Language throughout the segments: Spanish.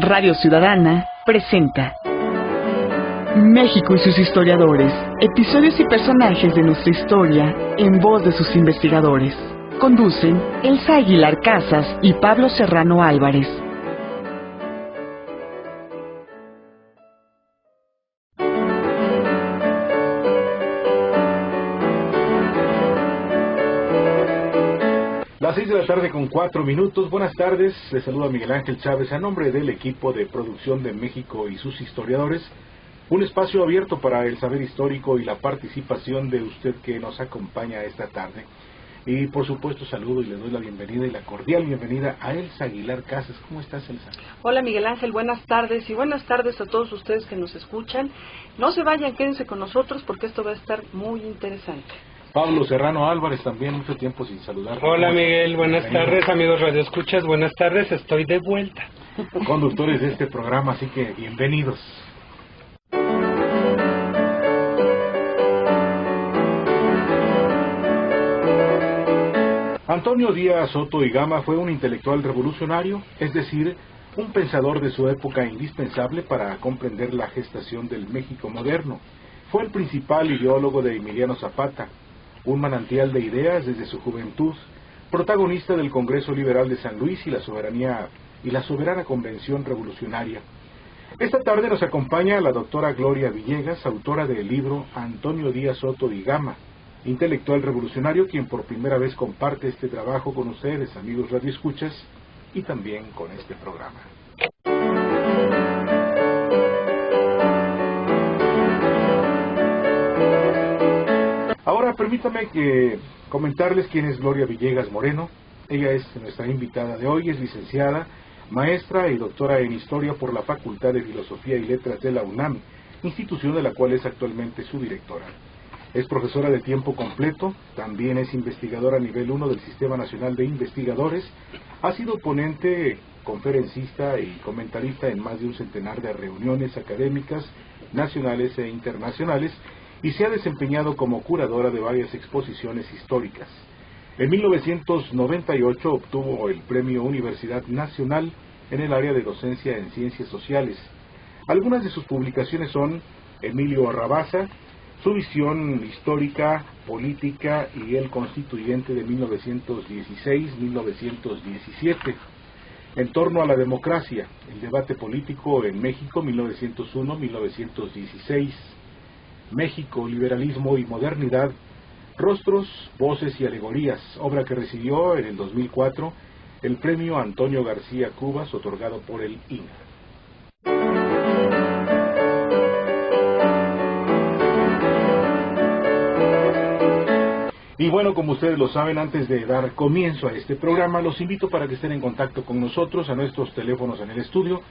Radio Ciudadana presenta México y sus historiadores, episodios y personajes de nuestra historia en voz de sus investigadores. Conducen Elsa Aguilar Casas y Pablo Serrano Álvarez. Las 6 de la tarde con 4 minutos. Buenas tardes, les saluda Miguel Ángel Chávez a nombre del equipo de producción de México y sus historiadores. Un espacio abierto para el saber histórico y la participación de usted que nos acompaña esta tarde. Y por supuesto saludo y le doy la bienvenida y la cordial bienvenida a Elsa Aguilar Casas. ¿Cómo estás, Elsa? Hola Miguel Ángel, buenas tardes y buenas tardes a todos ustedes que nos escuchan. No se vayan, quédense con nosotros porque esto va a estar muy interesante. Pablo Serrano Álvarez también, mucho tiempo sin saludar. Hola Miguel, buenas tardes, amigos Radio Escuchas, buenas tardes, estoy de vuelta. Conductores de este programa, así que bienvenidos. Antonio Díaz Soto y Gama fue un intelectual revolucionario, es decir, un pensador de su época indispensable para comprender la gestación del México moderno. Fue el principal ideólogo de Emiliano Zapata, un manantial de ideas desde su juventud, protagonista del Congreso Liberal de San Luis y la soberana Convención Revolucionaria. Esta tarde nos acompaña la doctora Gloria Villegas, autora del libro Antonio Díaz Soto y Gama, intelectual revolucionario, quien por primera vez comparte este trabajo con ustedes, amigos radioescuchas, y también con este programa. Ahora permítame comentarles quién es Gloria Villegas Moreno. Ella es nuestra invitada de hoy, es licenciada, maestra y doctora en Historia por la Facultad de Filosofía y Letras de la UNAM, institución de la cual es actualmente su directora. Es profesora de tiempo completo, también es investigadora a nivel 1 del Sistema Nacional de Investigadores, ha sido ponente, conferencista y comentarista en más de un centenar de reuniones académicas, nacionales e internacionales, y se ha desempeñado como curadora de varias exposiciones históricas. En 1998 obtuvo el Premio Universidad Nacional en el área de docencia en Ciencias Sociales. Algunas de sus publicaciones son Emilio Arrabaza, su visión histórica, política y el constituyente de 1916-1917. En torno a la democracia, el debate político en México 1901-1916. México, liberalismo y modernidad, rostros, voces y alegorías, obra que recibió en el 2004 el premio Antonio García Cubas, otorgado por el INA. Y bueno, como ustedes lo saben, antes de dar comienzo a este programa, los invito para que estén en contacto con nosotros a nuestros teléfonos en el estudio,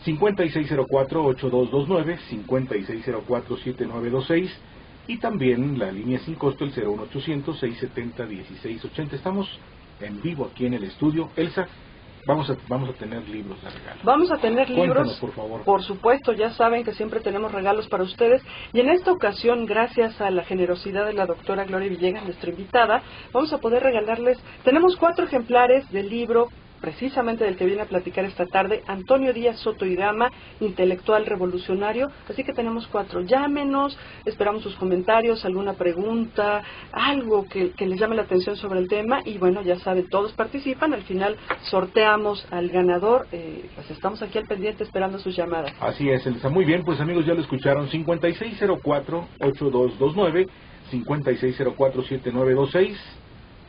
5604-8229, 5604-7926 y también la línea sin costo, el 01800-670-1680. Estamos en vivo aquí en el estudio. Elsa, vamos a tener libros de regalo. Vamos a tener libros. Cuéntanos, por favor. Por supuesto, ya saben que siempre tenemos regalos para ustedes. Y en esta ocasión, gracias a la generosidad de la doctora Gloria Villegas, nuestra invitada, vamos a poder regalarles, tenemos 4 ejemplares del libro precisamente del que viene a platicar esta tarde, Antonio Díaz Soto y Gama, intelectual revolucionario. Así que tenemos 4. Llámenos, esperamos sus comentarios, alguna pregunta, algo que les llame la atención sobre el tema. Y bueno, ya saben, todos participan. Al final sorteamos al ganador. Pues estamos aquí al pendiente esperando sus llamadas. Así es, Elsa. Muy bien, pues amigos, ya lo escucharon. 5604-8229, 5604-7926.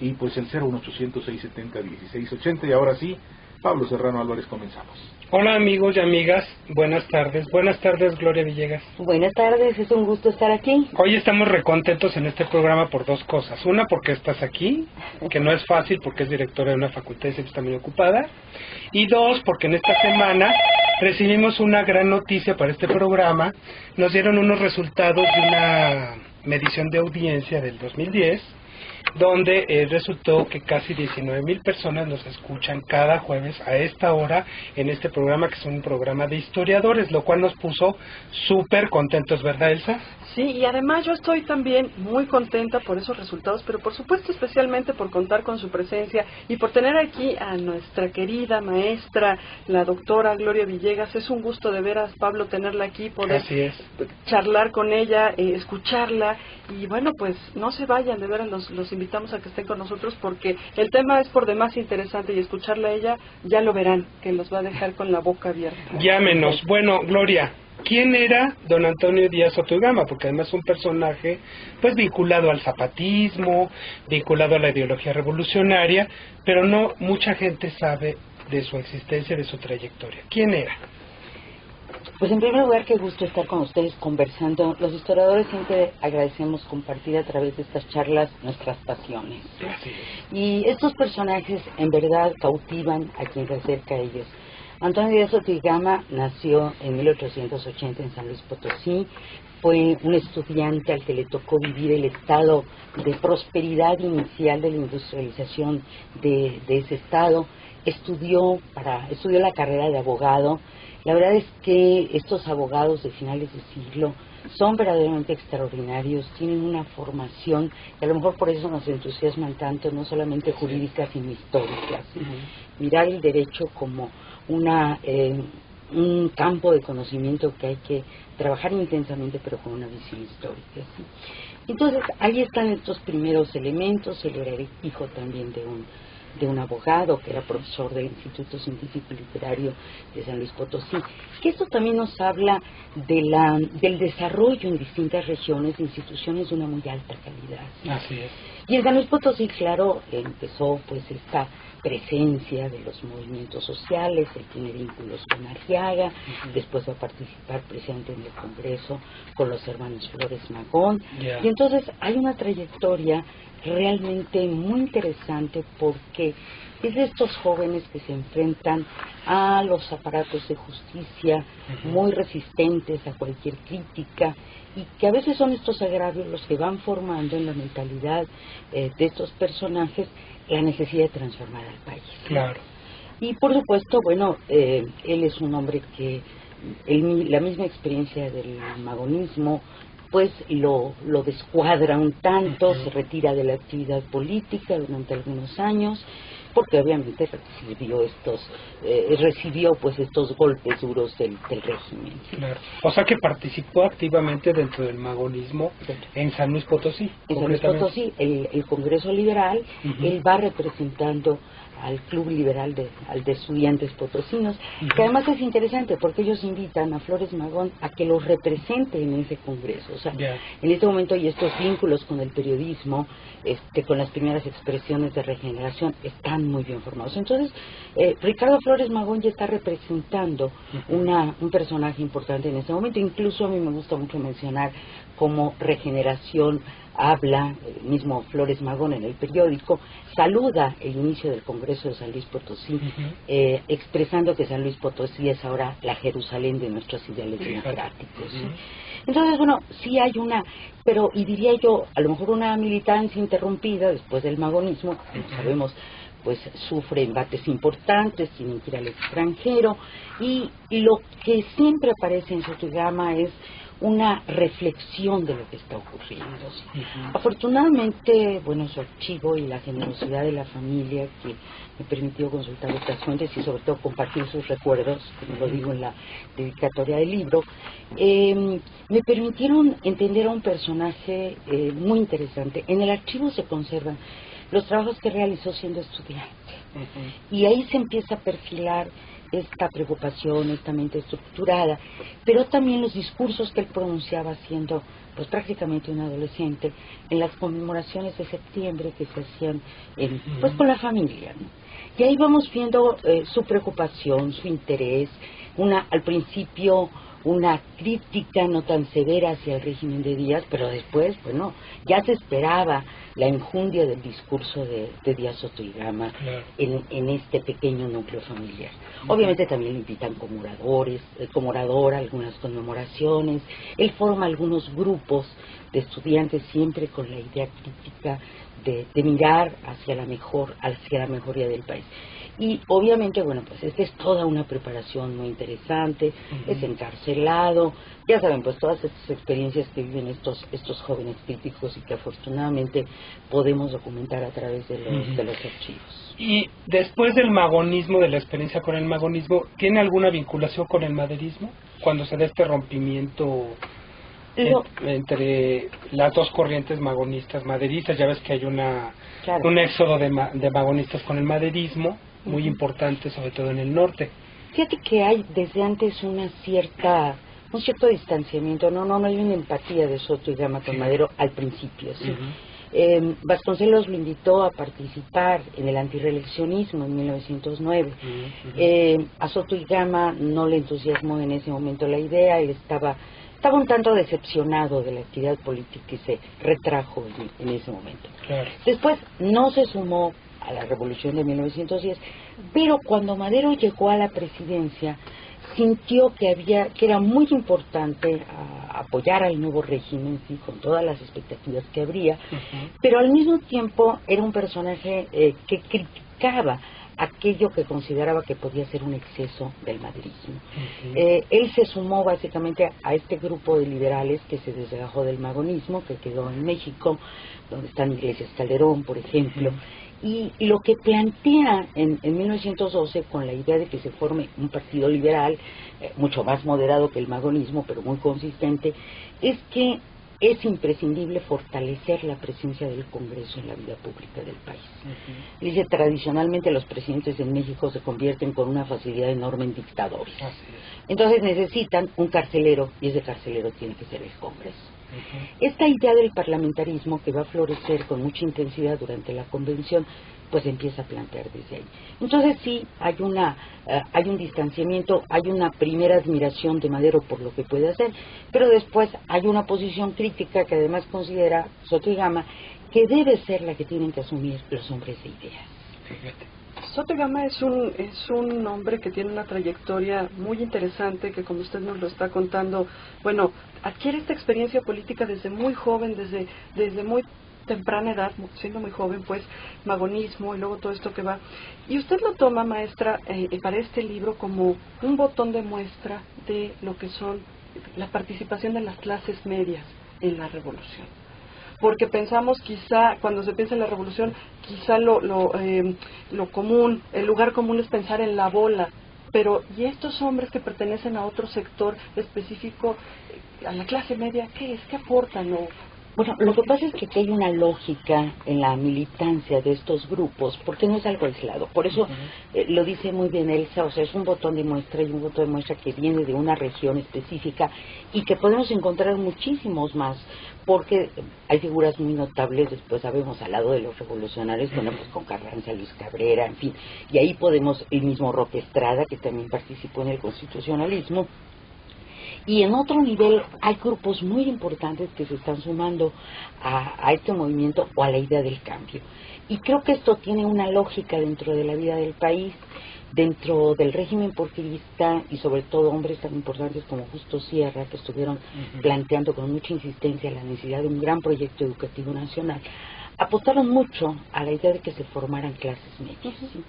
Y pues el 01800-670-1680. Y ahora sí, Pablo Serrano Álvarez, comenzamos. Hola amigos y amigas, buenas tardes Gloria Villegas. Buenas tardes, es un gusto estar aquí. Hoy estamos recontentos en este programa por 2 cosas. Una, porque estás aquí, que no es fácil porque es directora de una facultad y siempre está muy ocupada. Y 2, porque en esta semana recibimos una gran noticia para este programa. Nos dieron unos resultados de una medición de audiencia del 2010 donde resultó que casi 19,000 personas nos escuchan cada jueves a esta hora en este programa, que es un programa de historiadores, lo cual nos puso súper contentos, ¿verdad, Elsa? Sí, y además yo estoy también muy contenta por esos resultados, pero por supuesto especialmente por contar con su presencia y por tener aquí a nuestra querida maestra, la doctora Gloria Villegas. Es un gusto de veras, Pablo, tenerla aquí, poder charlar con ella, escucharla, y bueno, pues no se vayan, de veras los invitamos a que estén con nosotros porque el tema es por demás interesante y escucharla a ella, ya lo verán, que los va a dejar con la boca abierta. Llámenos. Bueno, Gloria, ¿quién era don Antonio Díaz Otoyugama? Porque además es un personaje pues vinculado al zapatismo, vinculado a la ideología revolucionaria, pero no mucha gente sabe de su existencia, de su trayectoria. ¿Quién era? Pues en primer lugar, qué gusto estar con ustedes conversando. Los historiadores siempre agradecemos compartir a través de estas charlas nuestras pasiones. Así es. Y estos personajes en verdad cautivan a quien se acerca a ellos. Antonio Díaz Otoyugama nació en 1880 en San Luis Potosí. Fue un estudiante al que le tocó vivir el estado de prosperidad inicial de la industrialización de ese estado. Estudió la carrera de abogado. La verdad es que estos abogados de finales de siglo son verdaderamente extraordinarios, tienen una formación y a lo mejor por eso nos entusiasman tanto, no solamente jurídicas sino históricas. Mirar el derecho como un campo de conocimiento que hay que trabajar intensamente, pero con una visión histórica, ¿sí? Entonces, ahí están estos primeros elementos. Él era hijo también de un abogado que era profesor del Instituto Científico y Literario de San Luis Potosí, que esto también nos habla del desarrollo en distintas regiones de instituciones de una muy alta calidad, ¿sí? Así es. Y en San Luis Potosí, claro, empezó pues esta presencia de los movimientos sociales. Él tiene vínculos con Arriaga, después va a participar precisamente en el Congreso con los hermanos Flores Magón, y entonces hay una trayectoria realmente muy interesante porque es de estos jóvenes que se enfrentan a los aparatos de justicia, muy resistentes a cualquier crítica, y que a veces son estos agravios los que van formando en la mentalidad de estos personajes la necesidad de transformar al país. Claro. Y por supuesto, bueno, él es un hombre que la misma experiencia del magonismo pues lo descuadra un tanto, se retira de la actividad política durante algunos años, porque obviamente recibió pues estos golpes duros del régimen. Claro. O sea que participó activamente dentro del magonismo en San Luis Potosí. En San Luis Potosí, el Congreso Liberal, él va representando al Club Liberal de Estudiantes Potosinos, que además es interesante porque ellos invitan a Flores Magón a que los represente en ese congreso. O sea, en este momento hay estos vínculos con el periodismo, con las primeras expresiones de regeneración, están muy bien formados. Entonces, Ricardo Flores Magón ya está representando un personaje importante en este momento. Incluso a mí me gusta mucho mencionar cómo Regeneración habla, el mismo Flores Magón en el periódico, saluda el inicio del Congreso de San Luis Potosí, expresando que San Luis Potosí es ahora la Jerusalén de nuestros ideales democráticos. ¿Sí? Entonces, bueno, sí hay y diría yo, a lo mejor una militancia interrumpida después del magonismo, como sabemos, pues sufre embates importantes, tienen que ir al extranjero, y lo que siempre aparece en su Otoyugama es una reflexión de lo que está ocurriendo. ¿Sí? Afortunadamente, bueno, su archivo y la generosidad de la familia, que me permitió consultar otras fuentes y sobre todo compartir sus recuerdos, como lo digo en la dedicatoria del libro, me permitieron entender a un personaje muy interesante. En el archivo se conservan los trabajos que realizó siendo estudiante, y ahí se empieza a perfilar esta preocupación, esta mente estructurada, pero también los discursos que él pronunciaba siendo pues prácticamente un adolescente en las conmemoraciones de septiembre que se hacían pues con la familia, ¿no? Y ahí vamos viendo su preocupación, su interés, al principio una crítica no tan severa hacia el régimen de Díaz, pero después, bueno, ya se esperaba la enjundia del discurso de Díaz Soto-Ilgama en este pequeño núcleo familiar. Obviamente también le invitan como orador a algunas conmemoraciones. Él forma algunos grupos de estudiantes siempre con la idea crítica de mirar hacia la mejoría del país. Y obviamente, bueno, pues esta es toda una preparación muy interesante, es encarcelado, ya saben, pues todas estas experiencias que viven estos jóvenes críticos y que afortunadamente podemos documentar a través de los archivos. Y después del magonismo, de la experiencia con el magonismo, ¿tiene alguna vinculación con el maderismo? Cuando se da este rompimiento entre las dos corrientes magonistas, maderistas, ya ves que hay un éxodo de magonistas con el maderismo, muy importante, sobre todo en el norte. Fíjate que hay desde antes un cierto distanciamiento, no hay una empatía de Soto-Ilgama con Madero al principio, ¿sí? Vasconcelos lo invitó a participar en el antirreeleccionismo en 1909. A Soto-Ilgama no le entusiasmó en ese momento la idea, él estaba un tanto decepcionado de la actividad política y se retrajo en ese momento. Claro. Después no se sumó a la revolución de 1910, pero cuando Madero llegó a la presidencia sintió que era muy importante apoyar al nuevo régimen, ¿sí? Con todas las expectativas que habría, pero al mismo tiempo era un personaje que criticaba aquello que consideraba que podía ser un exceso del maderismo. Él se sumó básicamente a este grupo de liberales que se desgajó del magonismo, que quedó en México, donde están Iglesias Calderón, por ejemplo, y lo que plantea en 1912, con la idea de que se forme un partido liberal, mucho más moderado que el magonismo, pero muy consistente, es que es imprescindible fortalecer la presencia del Congreso en la vida pública del país. Dice, tradicionalmente los presidentes en México se convierten con una facilidad enorme en dictadores. Entonces necesitan un carcelero, y ese carcelero tiene que ser el Congreso. Esta idea del parlamentarismo, que va a florecer con mucha intensidad durante la convención, pues empieza a plantear desde ahí. Entonces sí, hay un distanciamiento, hay una primera admiración de Madero por lo que puede hacer, pero después hay una posición crítica que además considera Soto-Ilgama que debe ser la que tienen que asumir los hombres de ideas. Soto-Ilgama es un hombre que tiene una trayectoria muy interesante, que como usted nos lo está contando, bueno, adquiere esta experiencia política desde muy joven, desde muy temprana edad, siendo muy joven, pues, magonismo y luego todo esto que va. Y usted lo toma, maestra, para este libro como un botón de muestra de lo que son la participación de las clases medias en la revolución. Porque pensamos quizá, cuando se piensa en la revolución, quizá lo común, el lugar común es pensar en la bola, pero ¿y estos hombres que pertenecen a otro sector específico, a la clase media, qué es? ¿Qué aportan? Bueno, lo que pasa es que aquí hay una lógica en la militancia de estos grupos, porque no es algo aislado. Por eso lo dice muy bien Elsa, o sea, es un botón de muestra y un botón de muestra que viene de una región específica y que podemos encontrar muchísimos más, porque hay figuras muy notables, después sabemos al lado de los revolucionarios, bueno, pues con Carranza, Luis Cabrera, en fin, y ahí podemos el mismo Roque Estrada, que también participó en el constitucionalismo. Y en otro nivel hay grupos muy importantes que se están sumando a este movimiento o a la idea del cambio. Y creo que esto tiene una lógica dentro de la vida del país, dentro del régimen porfirista y sobre todo hombres tan importantes como Justo Sierra, que estuvieron planteando con mucha insistencia la necesidad de un gran proyecto educativo nacional. Apostaron mucho a la idea de que se formaran clases medias. ¿Sí?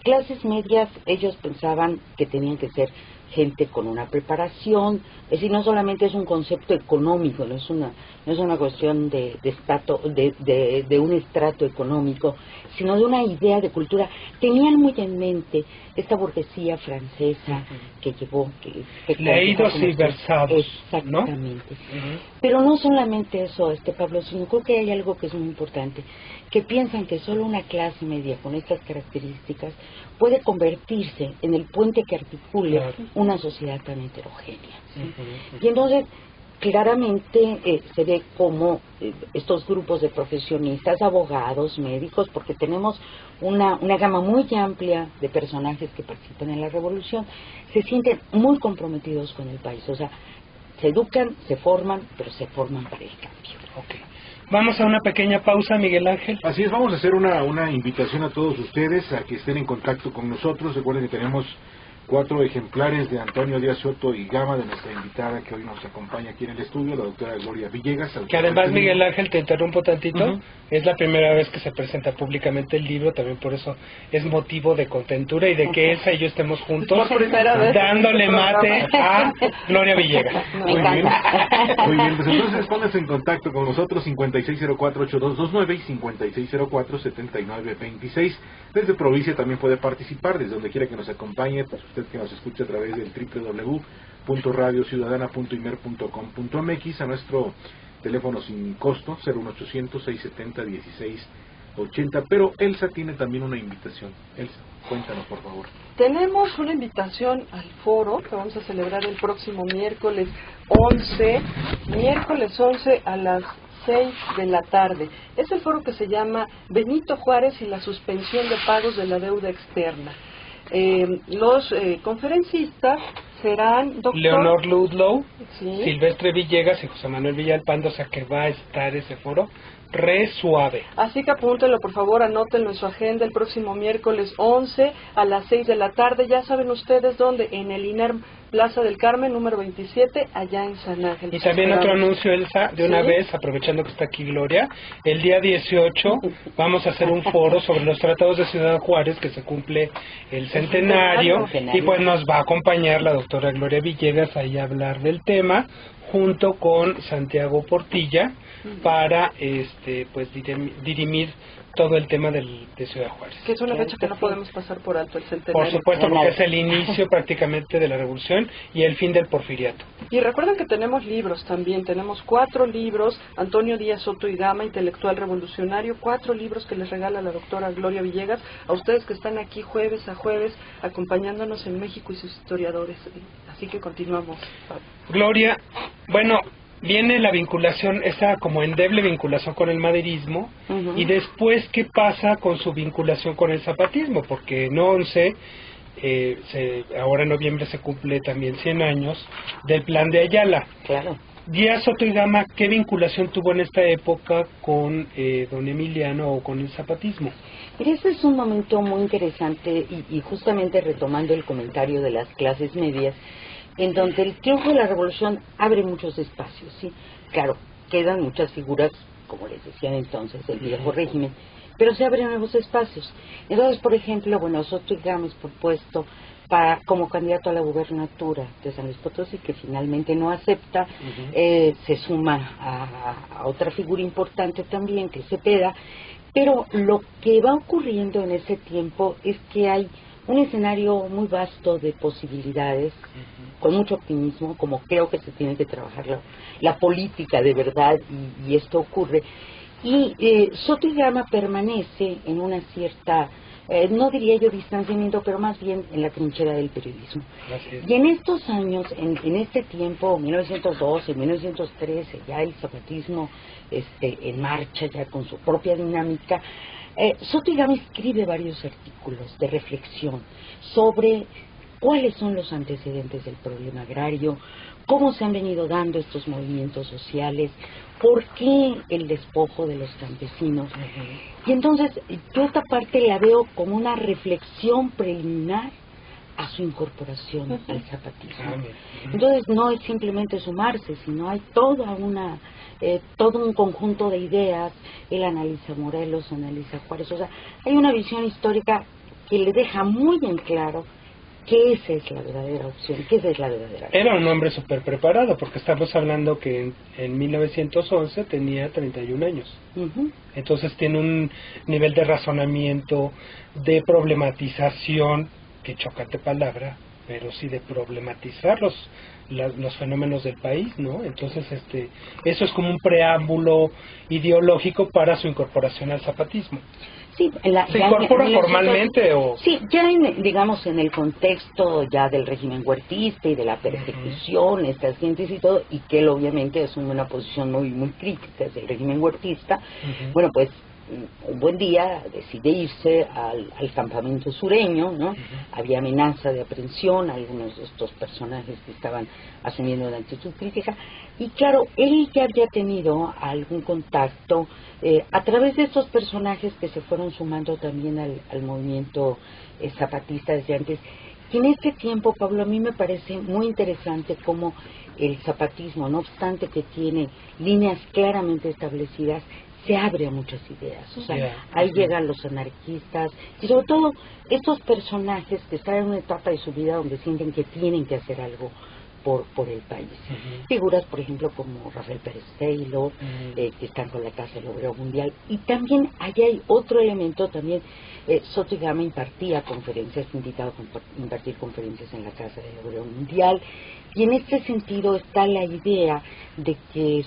Clases medias, ellos pensaban que tenían que ser gente con una preparación, es decir, no solamente es un concepto económico, no es una cuestión de un estrato económico, sino de una idea de cultura. Tenían muy en mente esta burguesía francesa que llevó... Leídos y versados. Exactamente. ¿No? Pero no solamente eso, Pablo, sino creo que hay algo que es muy importante, que piensan que solo una clase media con estas características puede convertirse en el puente que articule una sociedad tan heterogénea. ¿Sí? Y entonces claramente se ve como estos grupos de profesionistas, abogados, médicos, porque tenemos una gama muy amplia de personajes que participan en la revolución, se sienten muy comprometidos con el país. O sea, se educan, se forman, pero se forman para el cambio. Okay. Vamos a una pequeña pausa, Miguel Ángel. Así es, vamos a hacer una invitación a todos ustedes a que estén en contacto con nosotros. Recuerden que tenemos 4 ejemplares de Antonio Díaz Soto y Gama, de nuestra invitada que hoy nos acompaña aquí en el estudio, la doctora Gloria Villegas. Que además, Miguel Ángel, te interrumpo tantito, es la primera vez que se presenta públicamente el libro, también por eso es motivo de contentura y de que Elsa y yo estemos juntos dándole mate a Gloria Villegas. Me encanta. Muy bien, pues entonces pónganse en contacto con nosotros, 5604-8229 y 5604-7926. Desde provincia también puede participar, desde donde quiera que nos acompañe, pues usted que nos escuche a través del www.radiociudadana.imer.com.mx, a nuestro teléfono sin costo, 01800-670-1680. Pero Elsa tiene también una invitación. Elsa, cuéntanos, por favor. Tenemos una invitación al foro que vamos a celebrar el próximo miércoles 11 a las 6 de la tarde. Es el foro que se llama Benito Juárez y la suspensión de pagos de la deuda externa. Los conferencistas serán doctor Leonor Ludlow, ¿sí? Silvestre Villegas y José Manuel Villalpando, o sea que va a estar ese foro re suave. Así que apúntenlo, por favor, anótenlo en su agenda el próximo miércoles 11 a las 6 de la tarde. Ya saben ustedes dónde, en el INERM Plaza del Carmen, número 27, allá en San Ángel. Y también otro anuncio, Elsa, de una vez, aprovechando que está aquí Gloria, el día 18 vamos a hacer un foro sobre los tratados de Ciudad Juárez, que se cumple el centenario, y pues nos va a acompañar la doctora Gloria Villegas ahí a hablar del tema, junto con Santiago Portilla, para pues dirimir todo el tema de Ciudad Juárez. Que es una fecha que no podemos pasar por alto, el centenario. Por supuesto, porque es el inicio prácticamente de la revolución y el fin del porfiriato. Y recuerden que tenemos libros también, tenemos 4 libros, Antonio Díaz Soto y Gama, intelectual revolucionario, 4 libros que les regala la doctora Gloria Villegas, a ustedes que están aquí jueves a jueves, acompañándonos en México y sus historiadores. Así que continuamos. Gloria, bueno, viene la vinculación, esa como endeble vinculación con el maderismo, y después, ¿qué pasa con su vinculación con el zapatismo? Porque en 11, ahora en noviembre se cumple también 100 años del Plan de Ayala. Claro. Díaz Soto y Gama, ¿qué vinculación tuvo en esta época con don Emiliano o con el zapatismo? Mira, este es un momento muy interesante y justamente retomando el comentario de las clases medias, en donde el triunfo de la revolución abre muchos espacios, ¿sí? Claro, quedan muchas figuras, como les decían entonces, del viejo régimen, pero se abren nuevos espacios. Entonces, por ejemplo, bueno, Soto y Gama es propuesto como candidato a la gubernatura de San Luis Potosí, que finalmente no acepta, se suma a otra figura importante también, que es Cepeda, pero lo que va ocurriendo en ese tiempo es que hay un escenario muy vasto de posibilidades, con mucho optimismo, como creo que se tiene que trabajar la política de verdad, y esto ocurre. Y Soto y Gama permanece en una cierta, no diría yo distanciamiento, pero más bien en la trinchera del periodismo. Y en estos años, en este tiempo, 1912, 1913, ya el zapatismo en marcha, ya con su propia dinámica, Soto y Gama escribe varios artículos de reflexión sobre cuáles son los antecedentes del problema agrario, cómo se han venido dando estos movimientos sociales, por qué el despojo de los campesinos. Y entonces yo esta parte la veo como una reflexión preliminar a su incorporación al zapatismo. Entonces no es simplemente sumarse, sino hay toda todo un conjunto de ideas. Él analiza Morelos, analiza Juárez, o sea, hay una visión histórica que le deja muy en claro que esa es la verdadera opción, que esa es la verdadera. Era un hombre súper preparado, porque estamos hablando que en 1911 tenía 31 años. Entonces tiene un nivel de razonamiento, de problematización, que chocante palabra, pero sí de problematizar los fenómenos del país, ¿no? Entonces eso es como un preámbulo ideológico para su incorporación al zapatismo. Sí, ¿Se incorpora formalmente o...? Sí, ya digamos en el contexto ya del régimen huertista y de la persecución, estas gentes y todo, y que él obviamente asume una posición muy crítica del régimen huertista. Bueno, pues un buen día decide irse al campamento sureño, ¿no? Había amenaza de aprehensión, algunos de estos personajes que estaban asumiendo una actitud crítica, y claro, él ya había tenido algún contacto a través de estos personajes que se fueron sumando también al movimiento zapatista desde antes. Y en este tiempo, Pablo, a mí me parece muy interesante cómo el zapatismo, no obstante que tiene líneas claramente establecidas, se abre a muchas ideas. O sea, ahí llegan los anarquistas y sobre todo estos personajes que están en una etapa de su vida donde sienten que tienen que hacer algo por el país. Figuras, por ejemplo, como Rafael Pérez Taylor, que están con la Casa del Obrero Mundial. Y también allá hay otro elemento, también Soto y Gama impartía conferencias, invitado a impartir conferencias en la Casa del Obrero Mundial. Y en este sentido está la idea de que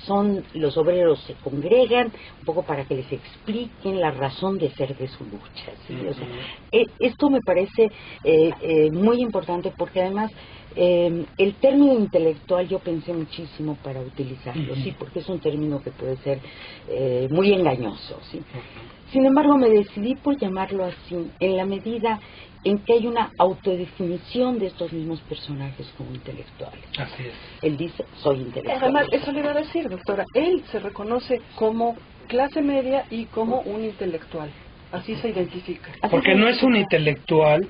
los obreros se congregan un poco para que les expliquen la razón de ser de su lucha, ¿sí? O sea, esto me parece muy importante porque además el término intelectual yo pensé muchísimo para utilizarlo, sí, porque es un término que puede ser muy engañoso, sí. Sin embargo, me decidí por llamarlo así en la medida en que hay una autodefinición de estos mismos personajes como intelectuales. Así es. Él dice, soy intelectual. Además, eso le iba a decir, doctora, él se reconoce como clase media y como un intelectual. Así se identifica. Porque no es un intelectual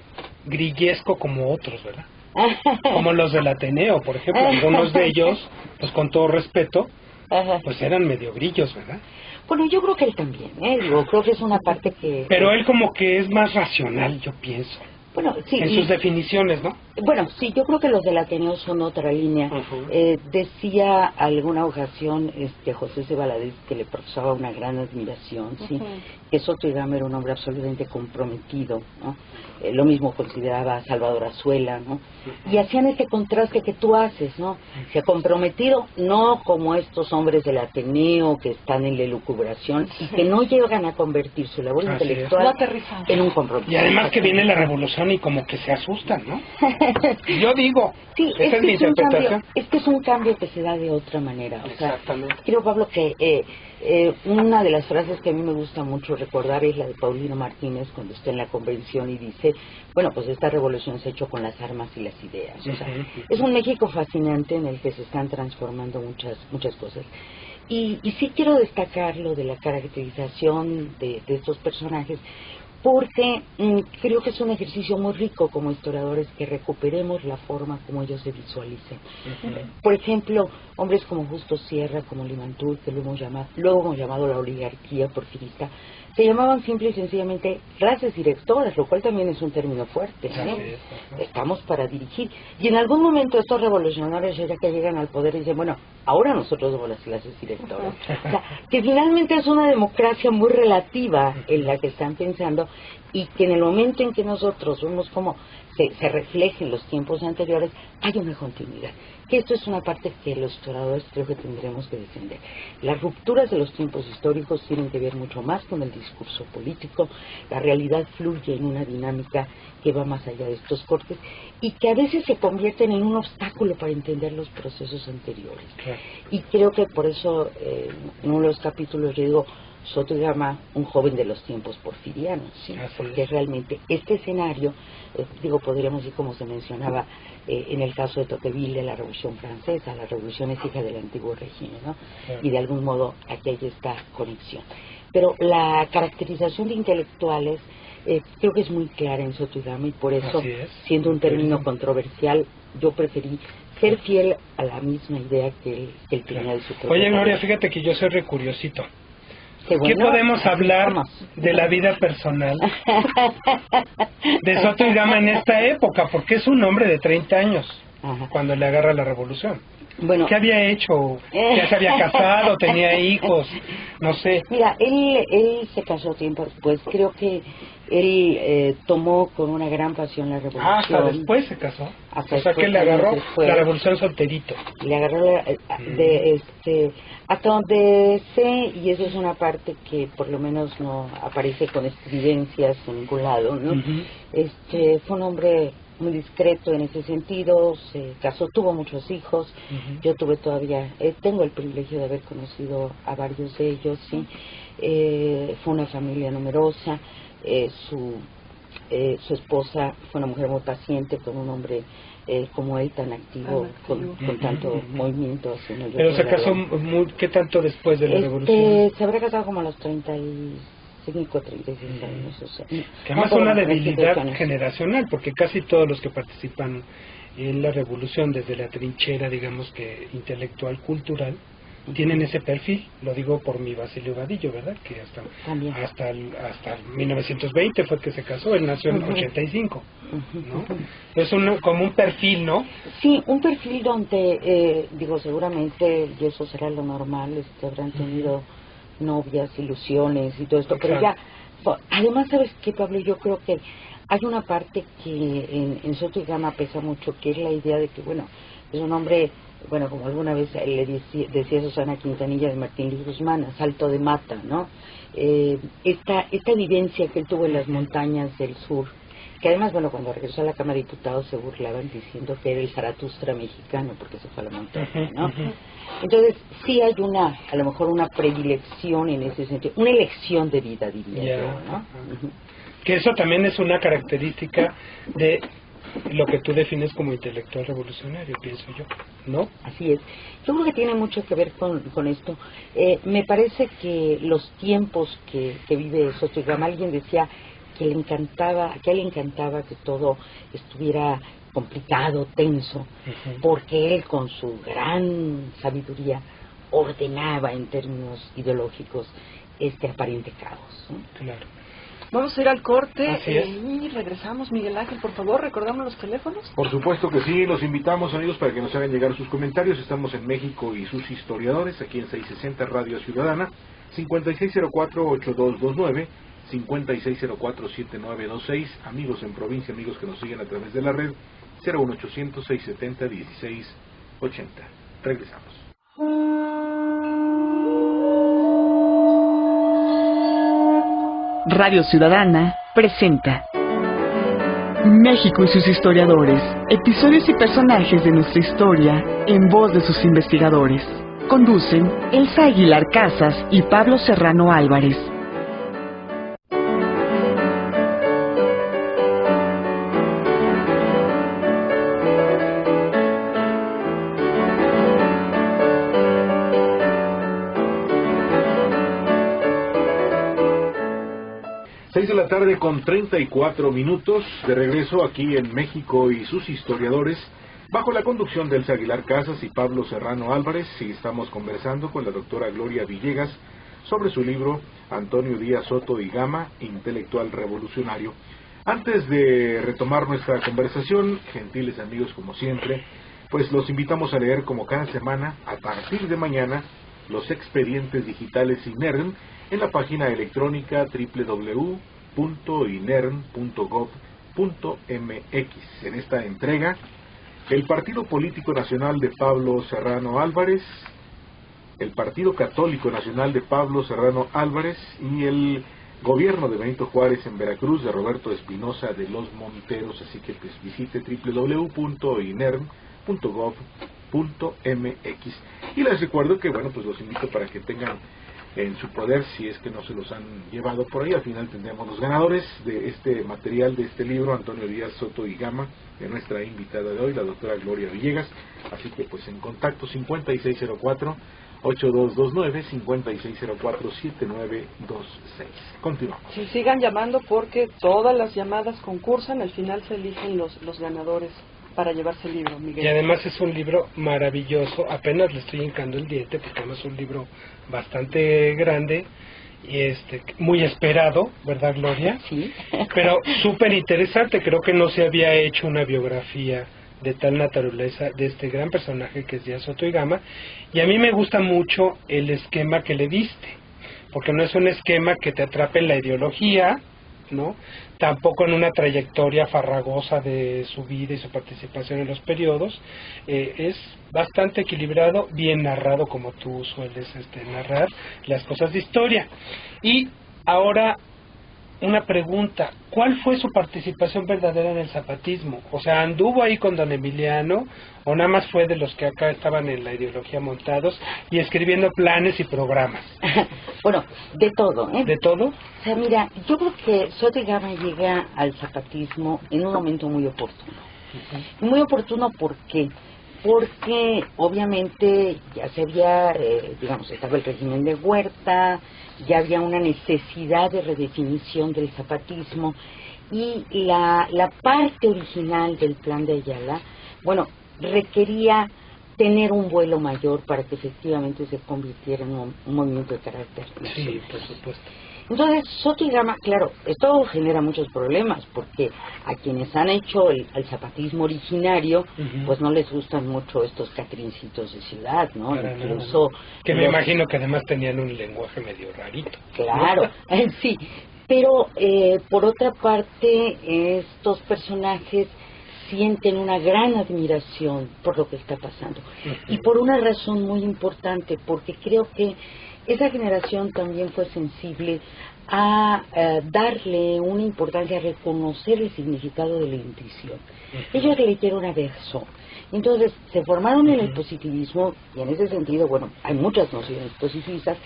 grillesco como otros, ¿verdad? Como los del Ateneo, por ejemplo. Algunos de ellos, pues con todo respeto, pues eran medio grillos, ¿verdad? Bueno, yo creo que él también, digo, creo que es una parte que... Pero él como que es más racional, yo pienso. Bueno, sí. En sus definiciones, ¿no? Bueno, sí, yo creo que los del Ateneo son otra línea. Decía alguna ocasión José C. Valadez, que le profesaba una gran admiración, ¿sí? Que Soto y Gama era un hombre absolutamente comprometido, ¿no? Lo mismo consideraba a Salvador Azuela, ¿no? Y hacían este contraste que tú haces, ¿no? Se ha comprometido, no como estos hombres del Ateneo que están en la elucubración y que no llegan a convertir su labor intelectual en un compromiso. Y además que viene la revolución y como que se asustan, ¿no? Yo digo, sí, esa es mi interpretación. Es que es un cambio que se da de otra manera. Exactamente. O sea, creo, Pablo, que una de las frases que a mí me gusta mucho recordar es la de Paulino Martínez cuando está en la convención y dice, bueno, pues esta revolución se ha hecho con las armas y las ideas. O sea, es un México fascinante en el que se están transformando muchas cosas. Y sí quiero destacar lo de la caracterización de estos personajes, porque creo que es un ejercicio muy rico como historiadores que recuperemos la forma como ellos se visualizan. Por ejemplo, hombres como Justo Sierra, como Limantur, que luego hemos llamado la oligarquía porfirista, se llamaban simple y sencillamente clases directoras, lo cual también es un término fuerte, ¿no? Estamos para dirigir. Y en algún momento estos revolucionarios, ya que llegan al poder, dicen, bueno, ahora nosotros somos las clases directoras. O sea, que finalmente es una democracia muy relativa en la que están pensando y que en el momento en que nosotros vemos cómo se refleja en los tiempos anteriores, hay una continuidad. Que esto es una parte que los historiadores creo que tendremos que defender. Las rupturas de los tiempos históricos tienen que ver mucho más con el discurso político. La realidad fluye en una dinámica que va más allá de estos cortes y que a veces se convierten en un obstáculo para entender los procesos anteriores. Y creo que por eso en uno de los capítulos yo digo, Soto y Gama, un joven de los tiempos porfirianos, ¿sí? Porque realmente este escenario, podríamos decir como se mencionaba en el caso de Tocqueville, de la Revolución Francesa, la revolución es hija del antiguo régimen, ¿no? Y de algún modo aquí hay esta conexión. Pero la caracterización de intelectuales creo que es muy clara en Soto y Gama y por eso, siendo un término controversial, yo preferí ser fiel a la misma idea que él tenía de su propio. Oye, Gloria, fíjate que yo soy recuriosito. ¿Qué podemos hablar de la vida personal de Soto y Gama en esta época? Porque es un hombre de 30 años cuando le agarra la revolución. Bueno, ¿qué había hecho? ¿Ya se había casado? ¿Tenía hijos? No sé. Mira, él se casó tiempo después. Creo que él tomó con una gran pasión la revolución. Hasta después se casó. Hasta o sea que le agarró la revolución solterito. Le agarró hasta donde sé, y eso es una parte que por lo menos no aparece con evidencias en ningún lado, ¿no? Fue un hombre muy discreto en ese sentido, se casó, tuvo muchos hijos. Yo tuve tengo el privilegio de haber conocido a varios de ellos, sí. Fue una familia numerosa. Su esposa fue una mujer muy paciente con un hombre como él, tan activo, con tanto movimiento. Pero se casó ¿qué tanto después de la revolución? Se habrá casado como a los 35, 36 años. O sea, que además una debilidad generacional, porque casi todos los que participan en la revolución, desde la trinchera, digamos que intelectual, cultural, tienen ese perfil. Lo digo por mi Basilio Vadillo, ¿verdad? Que hasta 1920 fue que se casó. Él nació en 85, ¿no? Es como un perfil, ¿no? Sí, un perfil donde seguramente, y eso será lo normal, habrán tenido novias, ilusiones y todo esto. Pero ya, además, ¿sabes qué, Pablo? Yo creo que hay una parte que en Soto y Gama pesa mucho, que es la idea de que, bueno, es un hombre, bueno, como alguna vez le decía Susana Quintanilla de Martín Luis Guzmán, asalto de mata, ¿no? Esta vivencia que él tuvo en las montañas del sur, que además, bueno, cuando regresó a la Cámara de Diputados se burlaban diciendo que era el Zaratustra mexicano porque se fue a la montaña, ¿no? Entonces, sí hay a lo mejor una predilección en ese sentido, una elección de vida, diría yo, ¿no? Que eso también es una característica de lo que tú defines como intelectual revolucionario, pienso yo, ¿no? Así es. Yo creo que tiene mucho que ver con esto. Me parece que los tiempos que vive Soto y Gama, alguien decía que a él le encantaba que todo estuviera complicado, tenso, porque él con su gran sabiduría ordenaba en términos ideológicos este aparente caos, ¿no? Claro. Vamos a ir al corte y regresamos. Miguel Ángel, por favor, recordamos los teléfonos. Por supuesto que sí, los invitamos, amigos, para que nos hagan llegar sus comentarios. Estamos en México y sus historiadores, aquí en 660 Radio Ciudadana, 5604-8229, 5604-7926, amigos en provincia, amigos que nos siguen a través de la red, 01800-670-1680. Regresamos. Radio Ciudadana presenta México y sus historiadores, episodios y personajes de nuestra historia en voz de sus investigadores. Conducen Elsa Aguilar Casas y Pablo Serrano Álvarez. De la tarde con 34 minutos, de regreso aquí en México y sus historiadores, bajo la conducción de Elsa Aguilar Casas y Pablo Serrano Álvarez, y estamos conversando con la doctora Gloria Villegas sobre su libro Antonio Díaz Soto y Gama, intelectual revolucionario. Antes de retomar nuestra conversación, gentiles amigos como siempre, pues los invitamos a leer como cada semana, a partir de mañana, los expedientes digitales INERM en la página electrónica www.inerm.gov.mx. En esta entrega, el Partido Político Nacional de Pablo Serrano Álvarez, el Partido Católico Nacional de Pablo Serrano Álvarez y el Gobierno de Benito Juárez en Veracruz de Roberto Espinosa de los Monteros. Así que pues visite www.inerm.gov.mx. Y les recuerdo que, bueno, pues los invito para que tengan en su poder, si es que no se los han llevado por ahí. Al final tendremos los ganadores de este material, de este libro, Antonio Díaz Soto y Gama, de nuestra invitada de hoy, la doctora Gloria Villegas. Así que pues en contacto 5604-8229, 5604-7926. Continuamos. Sí, sigan llamando porque todas las llamadas concursan, al final se eligen los ganadores para llevarse el libro, Miguel. Y además es un libro maravilloso, apenas le estoy hincando el diente porque además es un libro bastante grande y muy esperado, ¿verdad, Gloria? Sí. Pero súper interesante, creo que no se había hecho una biografía de tal naturaleza de este gran personaje que es Díaz Soto y Gama, y a mí me gusta mucho el esquema que le diste, porque no es un esquema que te atrape en la ideología, ¿no? Tampoco en una trayectoria farragosa de su vida y su participación en los periodos. Es bastante equilibrado, bien narrado, como tú sueles narrar las cosas de historia. Y ahora una pregunta: ¿cuál fue su participación verdadera en el zapatismo? O sea, ¿anduvo ahí con don Emiliano o nada más fue de los que acá estaban en la ideología montados y escribiendo planes y programas? Bueno, de todo, ¿eh? ¿De todo? O sea, mira, yo creo que Soto y Gama llega al zapatismo en un momento muy oportuno. Muy oportuno, ¿por qué? Porque obviamente ya se había, digamos, estaba el régimen de Huerta, ya había una necesidad de redefinición del zapatismo, y la parte original del plan de Ayala, bueno, requería tener un vuelo mayor para que efectivamente se convirtiera en un movimiento de carácter nacional. Sí, por supuesto. Entonces, Soto y Gama, claro, esto genera muchos problemas, porque a quienes han hecho el zapatismo originario, pues no les gustan mucho estos catrincitos de ciudad, ¿no? Para Incluso... nada. Que me imagino que además tenían un lenguaje medio rarito. Claro, sí. Pero, por otra parte, estos personajes sienten una gran admiración por lo que está pasando. Y por una razón muy importante, porque creo que esa generación también fue sensible a darle una importancia, a reconocer el significado de la intuición. Ellos leyeron a Verso. Entonces, se formaron en el positivismo, y en ese sentido, bueno, hay muchas nociones positivistas,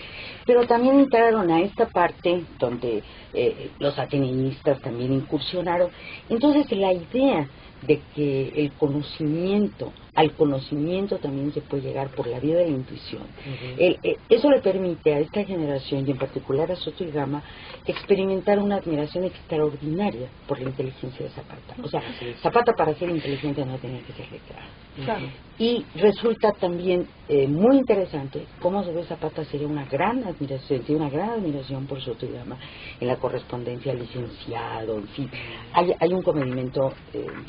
pero también entraron a esta parte donde los ateneístas también incursionaron. Entonces, la idea de que al conocimiento también se puede llegar por la vía de la intuición. Eso le permite a esta generación, y en particular a Soto y Gama, experimentar una admiración extraordinaria por la inteligencia de Zapata. O sea, Zapata, para ser inteligente, no tenía que ser letrado. Claro. Y resulta también muy interesante cómo se ve Zapata sería una gran admiración, tiene una gran admiración por Soto y Gama en la correspondencia al licenciado, en fin. Hay un convenimiento,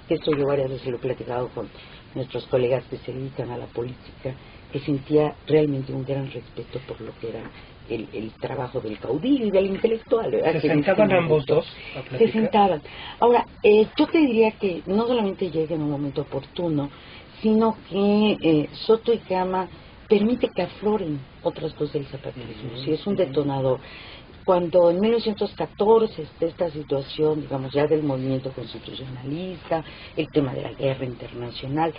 que esto yo varias veces lo he platicado con nuestros colegas que se dedican a la política, que sentía realmente un gran respeto por lo que era el trabajo del caudillo y del intelectual, ¿verdad? ¿Se sentaban ambos dos a platicar? Se sentaban. Ahora, yo te diría que no solamente llega en un momento oportuno, sino que Soto y Gama permite que afloren otras cosas del zapatismo. Sí, es un detonador. Cuando en 1914 está esta situación, digamos, ya del movimiento constitucionalista, el tema de la guerra internacional,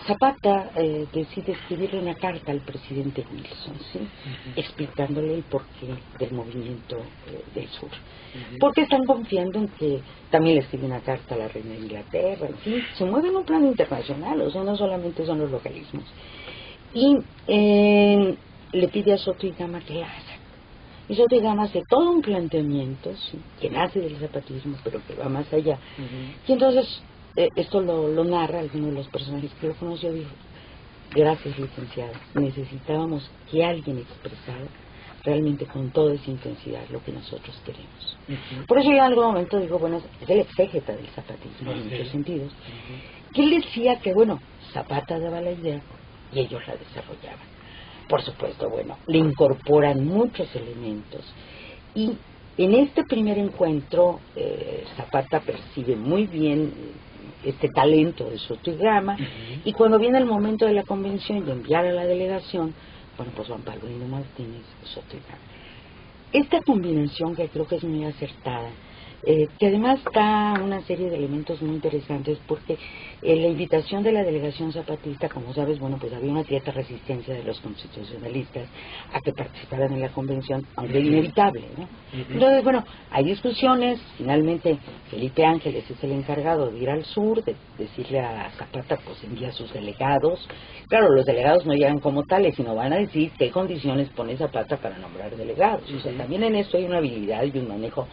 Zapata decide escribirle una carta al presidente Wilson, ¿sí? Explicándole el porqué del movimiento del sur. Porque están confiando en que también le escribe una carta a la reina de Inglaterra, en fin, se mueve en un plano internacional, o sea, no solamente son los localismos. Y le pide a Soto y Gama que la haga. Y Soto y Gama hace todo un planteamiento, ¿sí?, que nace del zapatismo, pero que va más allá. Y entonces, esto lo narra alguno de los personajes que lo conoció, dijo: gracias, licenciado, necesitábamos que alguien expresara realmente con toda esa intensidad lo que nosotros queremos. Por eso yo en algún momento digo, bueno, es el exégeta del zapatismo en muchos sentidos, que él decía que, bueno, Zapata daba la idea y ellos la desarrollaban. Por supuesto, bueno, le incorporan muchos elementos. Y en este primer encuentro, Zapata percibe muy bien este talento de Soto y Gama, y cuando viene el momento de la convención y enviar a la delegación, bueno, pues Juan Pablo Martínez, Soto y Gama. Esta combinación, que creo que es muy acertada, que además da una serie de elementos muy interesantes, porque la invitación de la delegación zapatista, como sabes, bueno, pues había una cierta resistencia de los constitucionalistas a que participaran en la convención, aunque inevitable, ¿no? Entonces, bueno, hay discusiones. Finalmente Felipe Ángeles es el encargado de ir al sur, de decirle a Zapata, pues envía a sus delegados. Claro, los delegados no llegan como tales, sino van a decir qué condiciones pone Zapata para nombrar delegados. O sea, también en esto hay una habilidad y un manejo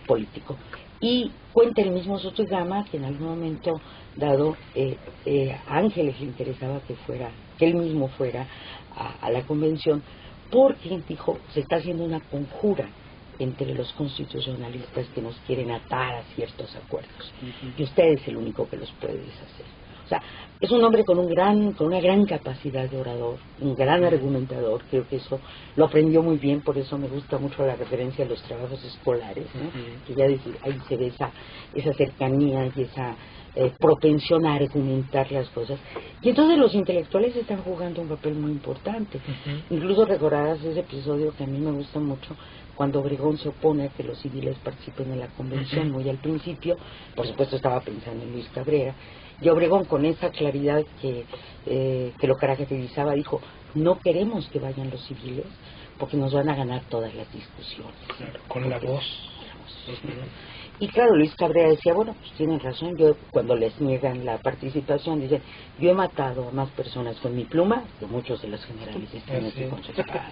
político. Y cuenta el mismo Soto y Gama que en algún momento dado a Ángeles le interesaba que él mismo fuera a la convención, porque dijo, se está haciendo una conjura entre los constitucionalistas que nos quieren atar a ciertos acuerdos, y usted es el único que los puede deshacer. O O sea, es un hombre con una gran capacidad de orador, un gran argumentador. Creo que eso lo aprendió muy bien, por eso me gusta mucho la referencia a los trabajos escolares, ¿no? Que ya ahí se ve esa cercanía y esa propensión a argumentar las cosas. Y entonces los intelectuales están jugando un papel muy importante. Incluso recordarás ese episodio que a mí me gusta mucho, cuando Obregón se opone a que los civiles participen en la convención. Muy al principio, por supuesto estaba pensando en Luis Cabrera, y Obregón, con esa claridad que lo caracterizaba, dijo: no queremos que vayan los civiles porque nos van a ganar todas las discusiones. Claro, con la voz. Y claro, Luis Cabrera decía: bueno, pues tienen razón. Yo, cuando les niegan la participación, dicen: yo he matado a más personas con mi pluma que muchos de los generales están aquí con su espada.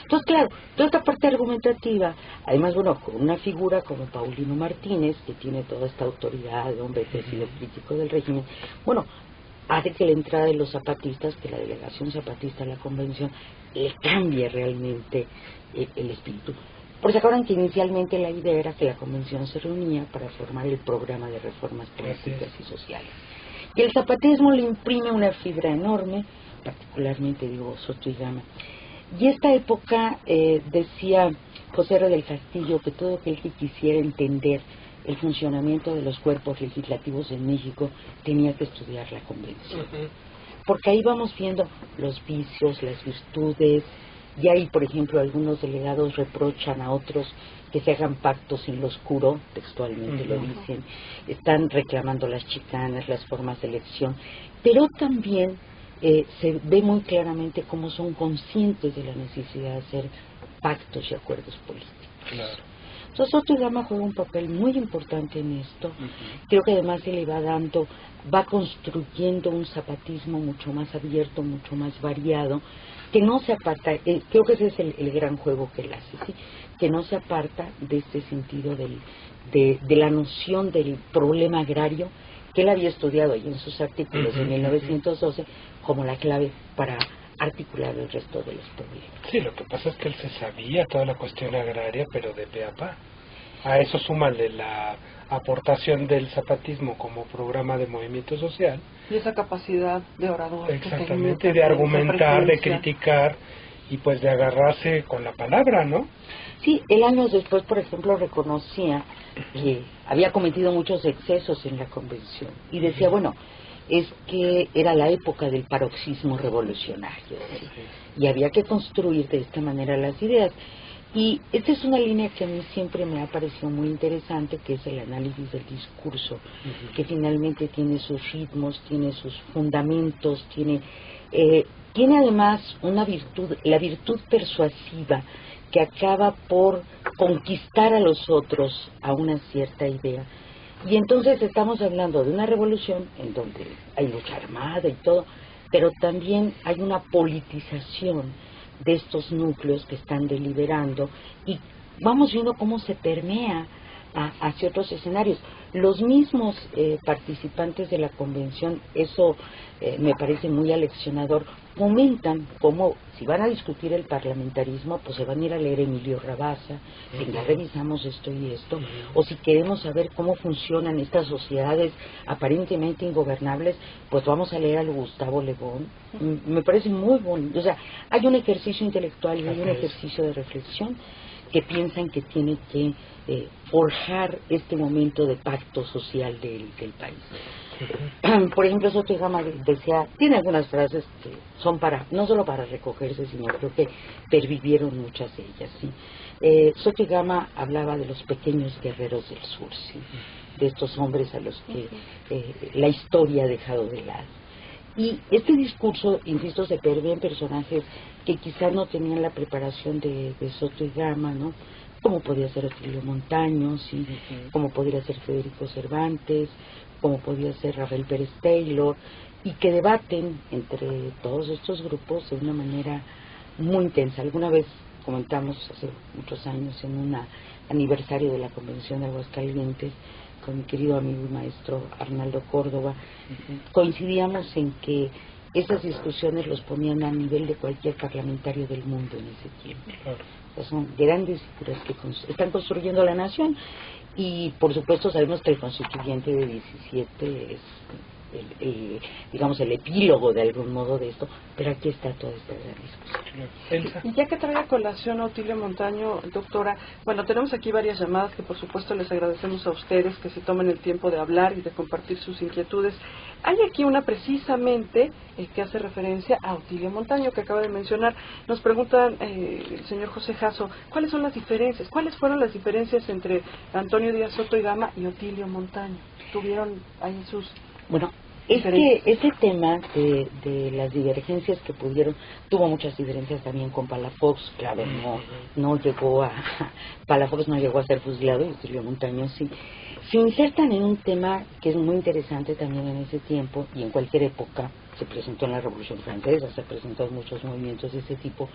Entonces, claro, toda esta parte argumentativa, además, bueno, con una figura como Paulino Martínez, que tiene toda esta autoridad de hombre que ha sido crítico del régimen, bueno, hace que la entrada de los zapatistas, que la delegación zapatista a la convención, le cambie realmente el espíritu. Porque se acuerdan que inicialmente la idea era que la convención se reunía para formar el programa de reformas políticas y sociales. Y el zapatismo le imprime una fibra enorme, particularmente, digo, Soto y Gama. Y esta época, decía José R. del Castillo, que todo aquel que quisiera entender el funcionamiento de los cuerpos legislativos en México tenía que estudiar la convención. Porque ahí vamos viendo los vicios, las virtudes. Y ahí, por ejemplo, algunos delegados reprochan a otros que se hagan pactos en lo oscuro, textualmente lo dicen, están reclamando las chicanas, las formas de elección, pero también se ve muy claramente cómo son conscientes de la necesidad de hacer pactos y acuerdos políticos. Claro. Entonces, Soto y Gama juega un papel muy importante en esto. Creo que además se le va construyendo un zapatismo mucho más abierto, mucho más variado, que no se aparta. Creo que ese es el gran juego que él hace, ¿sí? Que no se aparta de este sentido de la noción del problema agrario, que él había estudiado ahí en sus artículos de 1912 como la clave para articular el resto de los problemas. Sí, lo que pasa es que él se sabía toda la cuestión agraria, pero de pe a pa. A eso súmale la aportación del zapatismo como programa de movimiento social. Y esa capacidad de orador. Exactamente, de argumentar, de criticar y pues de agarrarse con la palabra, ¿no? Sí, él años después, por ejemplo, reconocía que había cometido muchos excesos en la convención y decía, bueno, es que era la época del paroxismo revolucionario, ¿sí? Y había que construir de esta manera las ideas. Y esta es una línea que a mí siempre me ha parecido muy interesante, que es el análisis del discurso, que finalmente tiene sus ritmos, tiene sus fundamentos, tiene además una virtud, la virtud persuasiva, que acaba por conquistar a los otros a una cierta idea. Y entonces estamos hablando de una revolución en donde hay lucha armada y todo, pero también hay una politización de estos núcleos que están deliberando y vamos viendo cómo se permea hacia otros escenarios. Los mismos participantes de la convención, eso me parece muy aleccionador, comentan cómo si van a discutir el parlamentarismo, pues se van a ir a leer Emilio Rabasa, ya revisamos esto y esto, o si queremos saber cómo funcionan estas sociedades aparentemente ingobernables, pues vamos a leer a Gustavo Le Bon. Me parece muy bonito, o sea, hay un ejercicio intelectual y hay un ejercicio de reflexión que piensan que tiene que forjar este momento de pacto social del país. Por ejemplo, Soto y Gama decía, tiene algunas frases que son no solo para recogerse, sino creo que pervivieron muchas de ellas, ¿sí? Soto y Gama hablaba de los pequeños guerreros del sur, ¿sí? De estos hombres a los que la historia ha dejado de lado. Y este discurso, insisto, se perdió en personajes que quizás no tenían la preparación de Soto y Gama, ¿no? Como podía ser Otilio Montaño, ¿sí? Como podría ser Federico Cervantes, como podía ser Rafael Pérez Taylor, y que debaten entre todos estos grupos de una manera muy intensa. Alguna vez comentamos hace muchos años en un aniversario de la Convención de Aguascalientes con mi querido amigo y maestro Arnaldo Córdoba, coincidíamos en que esas discusiones los ponían a nivel de cualquier parlamentario del mundo en ese tiempo. O sea, son grandes figuras que están construyendo la nación y por supuesto sabemos que el constituyente de 17 es digamos, el epílogo de algún modo de esto, pero aquí está toda esta gran discusión. Y ya que trae a colación a Otilio Montaño, doctora, bueno, tenemos aquí varias llamadas que por supuesto les agradecemos a ustedes que se tomen el tiempo de hablar y de compartir sus inquietudes. Hay aquí una precisamente que hace referencia a Otilio Montaño que acaba de mencionar. Nos preguntan el señor José Jasso, ¿cuáles son las diferencias? ¿Cuáles fueron las diferencias entre Antonio Díaz Soto y Gama y Otilio Montaño? ¿Tuvieron ahí sus... Bueno, ese tema de las divergencias que tuvo muchas diferencias también con Palafox, claro, no llegó a, Palafox no llegó a ser fusilado, y Otilio Montaño sí. Se insertan en un tema que es muy interesante también en ese tiempo, y en cualquier época, se presentó en la Revolución Francesa, se presentó en muchos movimientos de ese tipo,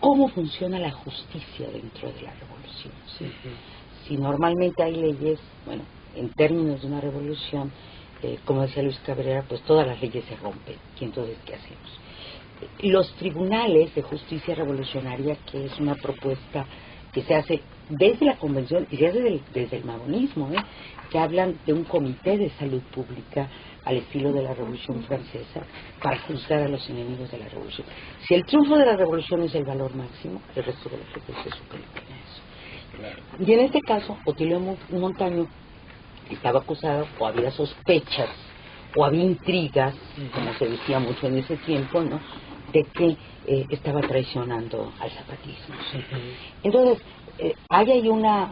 cómo funciona la justicia dentro de la revolución, ¿sí? Si normalmente hay leyes, bueno, en términos de una revolución, como decía Luis Cabrera, pues todas las leyes se rompen. ¿Y entonces qué hacemos? Los tribunales de justicia revolucionaria, que es una propuesta que se hace desde la convención y se hace desde el magonismo, que hablan de un comité de salud pública al estilo de la Revolución Francesa para juzgar a los enemigos de la revolución. Si el triunfo de la revolución es el valor máximo, el resto de la gente se supone a eso. Y en este caso, Otilio Montaño estaba acusado, o había sospechas, o había intrigas, como se decía mucho en ese tiempo, ¿no?, de que estaba traicionando al zapatismo. Entonces, hay una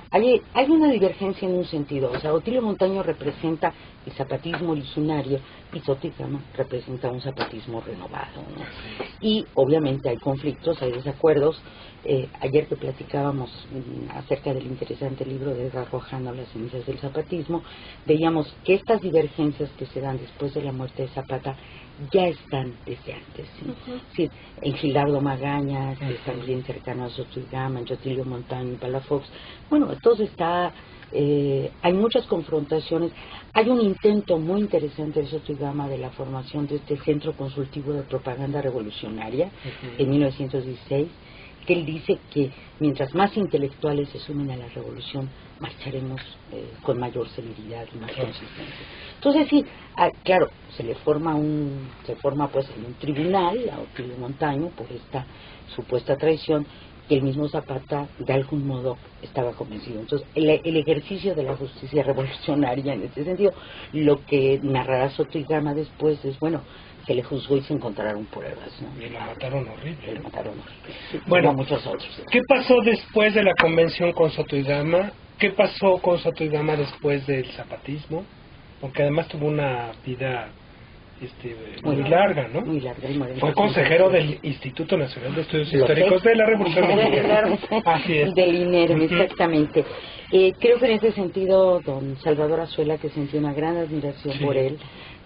divergencia en un sentido. O sea, Otilio Montaño representa el zapatismo originario y Soto y Gama representa un zapatismo renovado, ¿no? Y obviamente hay conflictos, hay desacuerdos. Ayer que platicábamos acerca del interesante libro de Edgar Rojano, Las cenizas del zapatismo, veíamos que estas divergencias que se dan después de la muerte de Zapata ya están desde antes, ¿sí? Sí, en Gilardo Magaña, que es también cercano a Soto y Gama, en Otilio Montaño y Palafox. Bueno, entonces hay muchas confrontaciones. Hay un intento muy interesante de Soto y Gama de la formación de este Centro Consultivo de Propaganda Revolucionaria en 1916, que él dice que mientras más intelectuales se sumen a la revolución, marcharemos con mayor celeridad y más consistencia. Entonces sí, claro, se forma pues en un tribunal a Otilio Montaño por esta supuesta traición, que el mismo Zapata de algún modo estaba convencido. Entonces el ejercicio de la justicia revolucionaria en este sentido, lo que narrará Soto y Gama después es, bueno, se le juzgó y se encontraron pruebas, ¿no? Y lo mataron horrible. Sí, bueno, como muchos otros. ¿Qué pasó después de la convención con Soto y Gama? ¿Qué pasó con Soto y Gama después del zapatismo? Porque además tuvo una vida muy larga, ¿no? Muy larga. Fue consejero del Instituto Nacional de Estudios Históricos de la Revolución Mexicana. Así es. Del INERM, exactamente. Creo que en ese sentido, don Salvador Azuela, que sentía una gran admiración por él,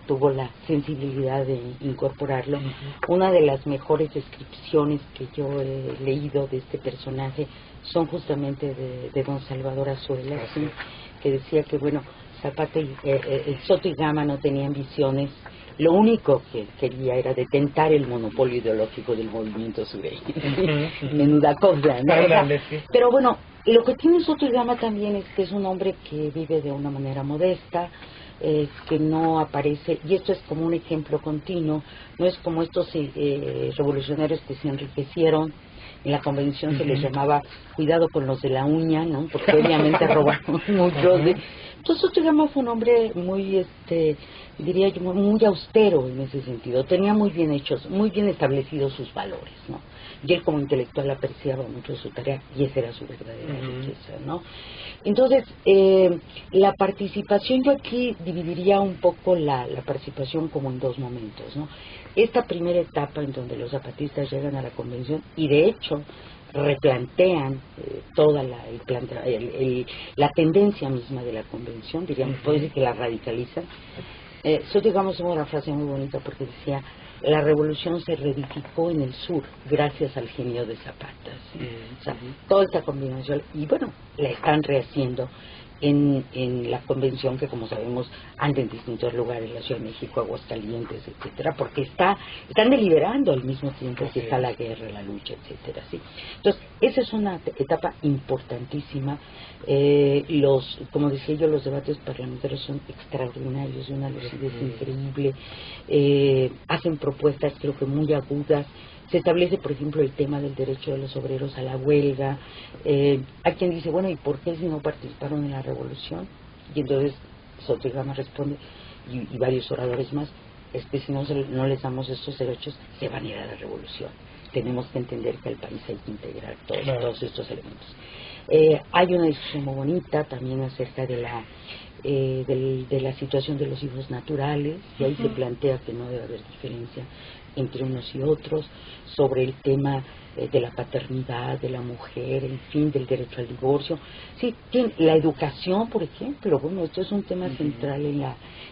tuvo la sensibilidad de incorporarlo. Una de las mejores descripciones que yo he leído de este personaje son justamente de don Salvador Azuela, ¿sí?, que decía que, bueno, Zapata Soto y Gama no tenían visiones. Lo único que quería era detentar el monopolio ideológico del movimiento sureño. Menuda cosa, ¿no? Pero bueno, lo que tiene Soto y Gama también es que es un hombre que vive de una manera modesta, que no aparece, y esto es como un ejemplo continuo, no es como estos revolucionarios que se enriquecieron. En la convención se les llamaba cuidado con los de la uña, ¿no?, porque obviamente robaron muchos. Entonces Soto y Gama fue un hombre muy, diría yo, muy austero en ese sentido. Tenía muy bien establecidos sus valores, ¿no? Y él como intelectual apreciaba mucho su tarea, y esa era su verdadera riqueza, ¿no? Entonces, la participación, yo aquí dividiría un poco la participación como en dos momentos, ¿no? Esta primera etapa en donde los zapatistas llegan a la convención y de hecho replantean toda la tendencia misma de la convención, diríamos, puede decir que la radicalizan. Soto y Gama tuvo una frase muy bonita porque decía: la revolución se reedificó en el sur gracias al genio de Zapata, ¿sí? O sea, toda esta combinación, y bueno, la están rehaciendo en la convención, que como sabemos anda en distintos lugares, la Ciudad de México, Aguascalientes, etcétera, porque están deliberando al mismo tiempo que está la guerra, la lucha, etcétera, ¿sí? Entonces, esa es una etapa importantísima. Como decía yo, los debates parlamentarios son extraordinarios, de una lucidez increíble, hacen propuestas creo que muy agudas. Se establece, por ejemplo, el tema del derecho de los obreros a la huelga. Hay quien dice, bueno, ¿y por qué si no participaron en la revolución? Y entonces Soto y Gama responde, y varios oradores más, es que si no les damos estos derechos, se van a ir a la revolución. Tenemos que entender que al país hay que integrar todos estos elementos. Hay una discusión muy bonita también acerca de la situación de los hijos naturales, y ahí se plantea que no debe haber diferencia entre unos y otros, sobre el tema de la paternidad, de la mujer, en fin, del derecho al divorcio. Sí, la educación, por ejemplo, bueno, esto es un tema central en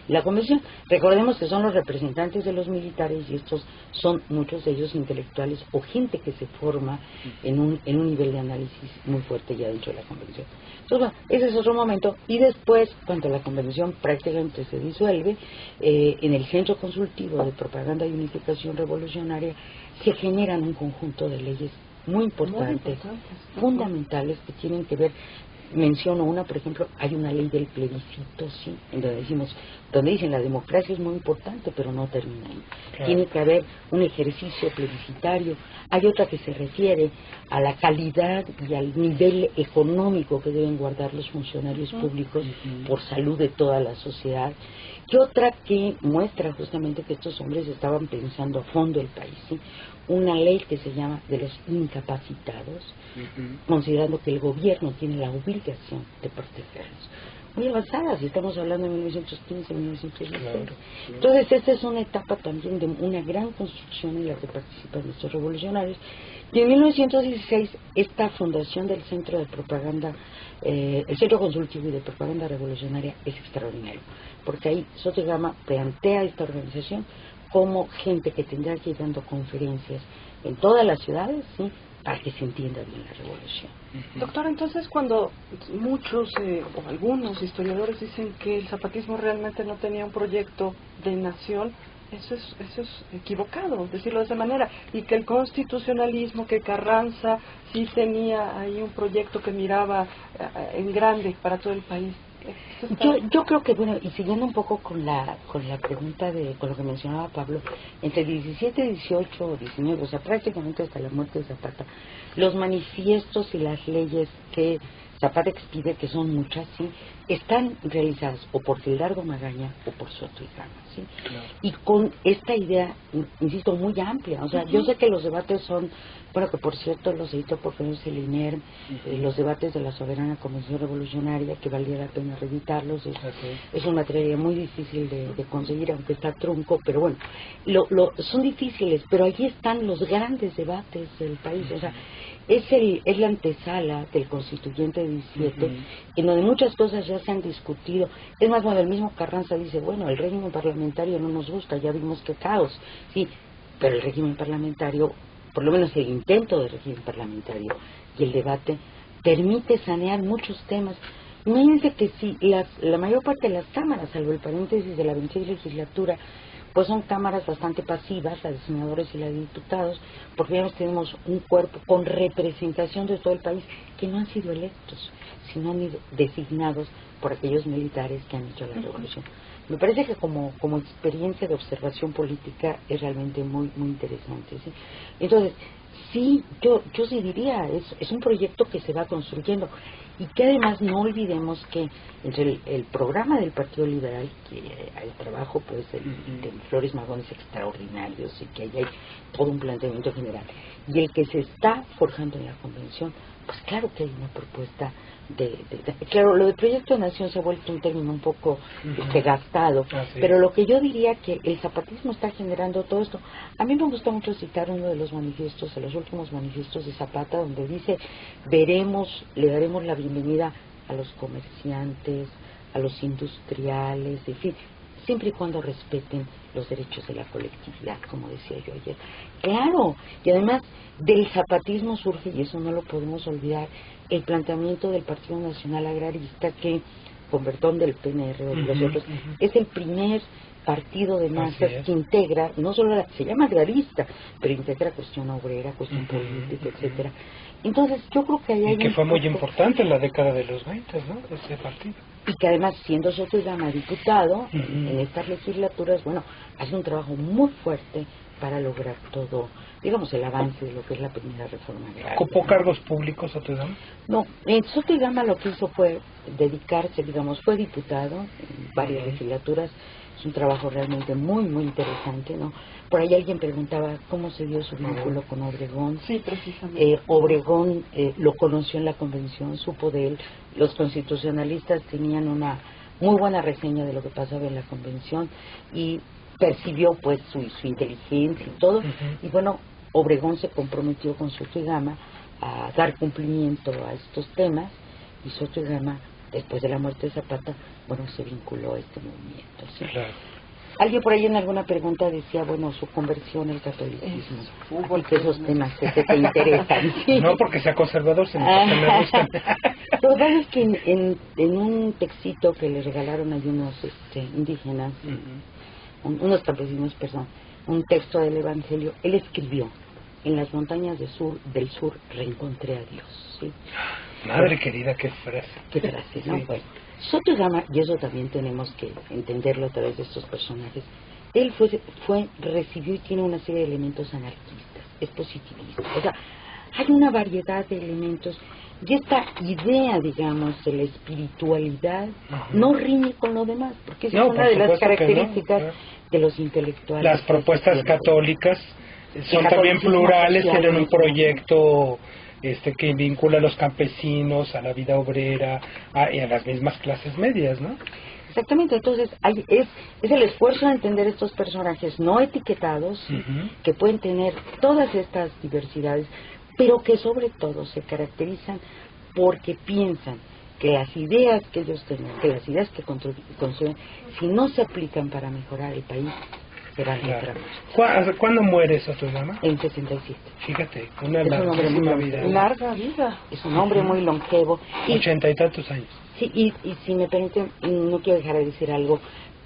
la convención. Recordemos que son los representantes de los militares, y estos son muchos de ellos intelectuales o gente que se forma en un nivel de análisis muy fuerte ya dentro de la convención. Entonces, bueno, ese es otro momento. Y después, cuando la convención prácticamente se disuelve, en el Centro Consultivo de Propaganda y Unificación Revolucionaria se generan un conjunto de leyes muy importantes, fundamentales, que tienen que ver. Menciono una, por ejemplo, hay una ley del plebiscito, sí, donde dicen la democracia es muy importante, pero no termina ahí. Claro. Tiene que haber un ejercicio plebiscitario. Hay otra que se refiere a la calidad y al nivel económico que deben guardar los funcionarios públicos por salud de toda la sociedad. Y otra que muestra justamente que estos hombres estaban pensando a fondo el país, ¿sí? Una ley que se llama de los incapacitados, considerando que el gobierno tiene la obligación de protegerlos. Muy avanzada, si estamos hablando de 1915, 1916. Claro. Entonces, esta es una etapa también de una gran construcción en la que participan estos revolucionarios. Y en 1916, esta fundación del Centro de Propaganda, el Centro Consultivo y de Propaganda Revolucionaria, es extraordinario, porque ahí Soto y Gama plantea esta organización como gente que tendrá que ir dando conferencias en todas las ciudades, ¿sí?, para que se entienda bien la revolución. Doctor, entonces cuando muchos o algunos historiadores dicen que el zapatismo realmente no tenía un proyecto de nación, eso es equivocado, decirlo de esa manera, y que el constitucionalismo, que Carranza sí tenía ahí un proyecto que miraba en grande para todo el país. Yo creo que, bueno, y siguiendo un poco con la pregunta con lo que mencionaba Pablo, entre 17, 18, 19, o sea, prácticamente hasta la muerte de Zapata, los manifiestos y las leyes que Zapata expide, que son muchas, ¿sí?, están realizadas o por Gildardo Magaña o por Soto y Gama, ¿sí? Claro. Y con esta idea, insisto, muy amplia. O sea, yo sé que los debates son, bueno, que por cierto los editó por Félix Liner, los debates de la Soberana Convención Revolucionaria, que valía la pena reeditarlos. Es un material muy difícil de conseguir, aunque está trunco, pero bueno, son difíciles, pero allí están los grandes debates del país. O sea, es la antesala del Constituyente 17, en donde muchas cosas ya se han discutido. Es más, bueno, el mismo Carranza dice, bueno, el régimen parlamentario no nos gusta, ya vimos que caos, sí, pero el régimen parlamentario, por lo menos el intento de régimen parlamentario y el debate, permite sanear muchos temas. Imagínense que si la mayor parte de las cámaras, salvo el paréntesis de la 20ª legislatura, pues son cámaras bastante pasivas, la de senadores y la de diputados, porque ya tenemos un cuerpo con representación de todo el país que no han sido electos, sino han ido designados por aquellos militares que han hecho la revolución. Me parece que como experiencia de observación política es realmente muy muy interesante, ¿sí? Entonces, sí, yo sí diría, es un proyecto que se va construyendo, y que además no olvidemos que entre el programa del Partido Liberal, que el trabajo pues de Flores Magón es extraordinario, y que ahí hay todo un planteamiento general, y el que se está forjando en la convención, pues claro que hay una propuesta claro, lo de proyecto de nación se ha vuelto un término un poco gastado, pero lo que yo diría que el zapatismo está generando todo esto. A mí me gusta mucho citar uno de los manifiestos, de los últimos manifiestos de Zapata, donde dice, le daremos la bienvenida a los comerciantes, a los industriales, en fin, siempre y cuando respeten los derechos de la colectividad, como decía yo ayer. Claro, y además del zapatismo surge, y eso no lo podemos olvidar, el planteamiento del Partido Nacional Agrarista, que, con perdón del PNR o de los otros, es el primer partido de masas que integra, no solo se llama agrarista, pero integra cuestión obrera, cuestión política, etcétera. Entonces, yo creo que ahí hay que fue muy importante en la década de los 20, ¿no? Ese partido. Y que además, siendo Soto Gama diputado en estas legislaturas, bueno, hace un trabajo muy fuerte para lograr todo, digamos, el avance de lo que es la primera reforma agraria. ¿Ocupó cargos públicos Soto Gama? No, Soto Gama lo que hizo fue dedicarse, digamos, fue diputado en varias legislaturas. Es un trabajo realmente muy, muy interesante, ¿no? Por ahí alguien preguntaba cómo se dio su vínculo con Obregón. Sí, precisamente. Obregón lo conoció en la convención, supo de él. Los constitucionalistas tenían una muy buena reseña de lo que pasaba en la convención y percibió pues su inteligencia y todo. Y bueno, Obregón se comprometió con Soto Gama a dar cumplimiento a estos temas, y Soto Gama, después de la muerte de Zapata, bueno, se vinculó a este movimiento, ¿sí? Claro. Alguien por ahí en alguna pregunta decía, bueno, su conversión al catolicismo, porque esos temas que te interesan. ¿Sí? No porque sea conservador, sino porque me gustan. Lo verdad es que en un textito que le regalaron a unos indígenas, unos campesinos, perdón, un texto del Evangelio, él escribió: en las montañas del sur reencontré a Dios, ¿sí? Madre querida, qué frase. Qué frase, ¿no? Sí. Bueno, Soto Gama, y eso también tenemos que entenderlo a través de estos personajes, él recibió y tiene una serie de elementos anarquistas, es positivista, o sea, hay una variedad de elementos, y esta idea, digamos, de la espiritualidad no riñe con lo demás, porque esa es una de las características de los intelectuales. Las propuestas católicas son también plurales, tienen un proyecto que vincula a los campesinos, a la vida obrera y a las mismas clases medias, ¿no? Exactamente, entonces es el esfuerzo de entender estos personajes no etiquetados, que pueden tener todas estas diversidades, pero que sobre todo se caracterizan porque piensan que las ideas que ellos tienen, que las ideas que construyen, si no se aplican para mejorar el país, serán retramadas. ¿Cuándo muere Soto Gama? En 67. Fíjate, una Es un hombre muy larguísima vida. Larga vida. Es un hombre muy longevo. 80 y tantos años. Sí, y si me permiten, no quiero dejar de decir algo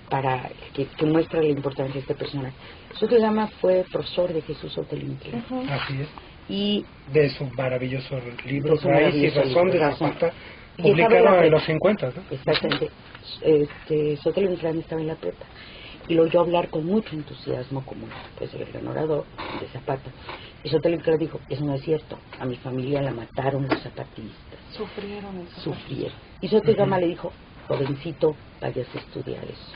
para que muestre la importancia de este personaje. Soto Gama fue profesor de Jesús Otelintla. Así es. Y de su maravilloso libro, Raíz y Razón de Zapata, y publicado en los 50, ¿no? Exactamente. Soto Inclán estaba en la prepa y lo oyó hablar con mucho entusiasmo, como pues el gran orador de Zapata. Y Soto Inclán dijo: eso no es cierto, a mi familia la mataron los zapatistas. Sufrieron. Y Soto Gama le dijo: jovencito, vayas a estudiar eso.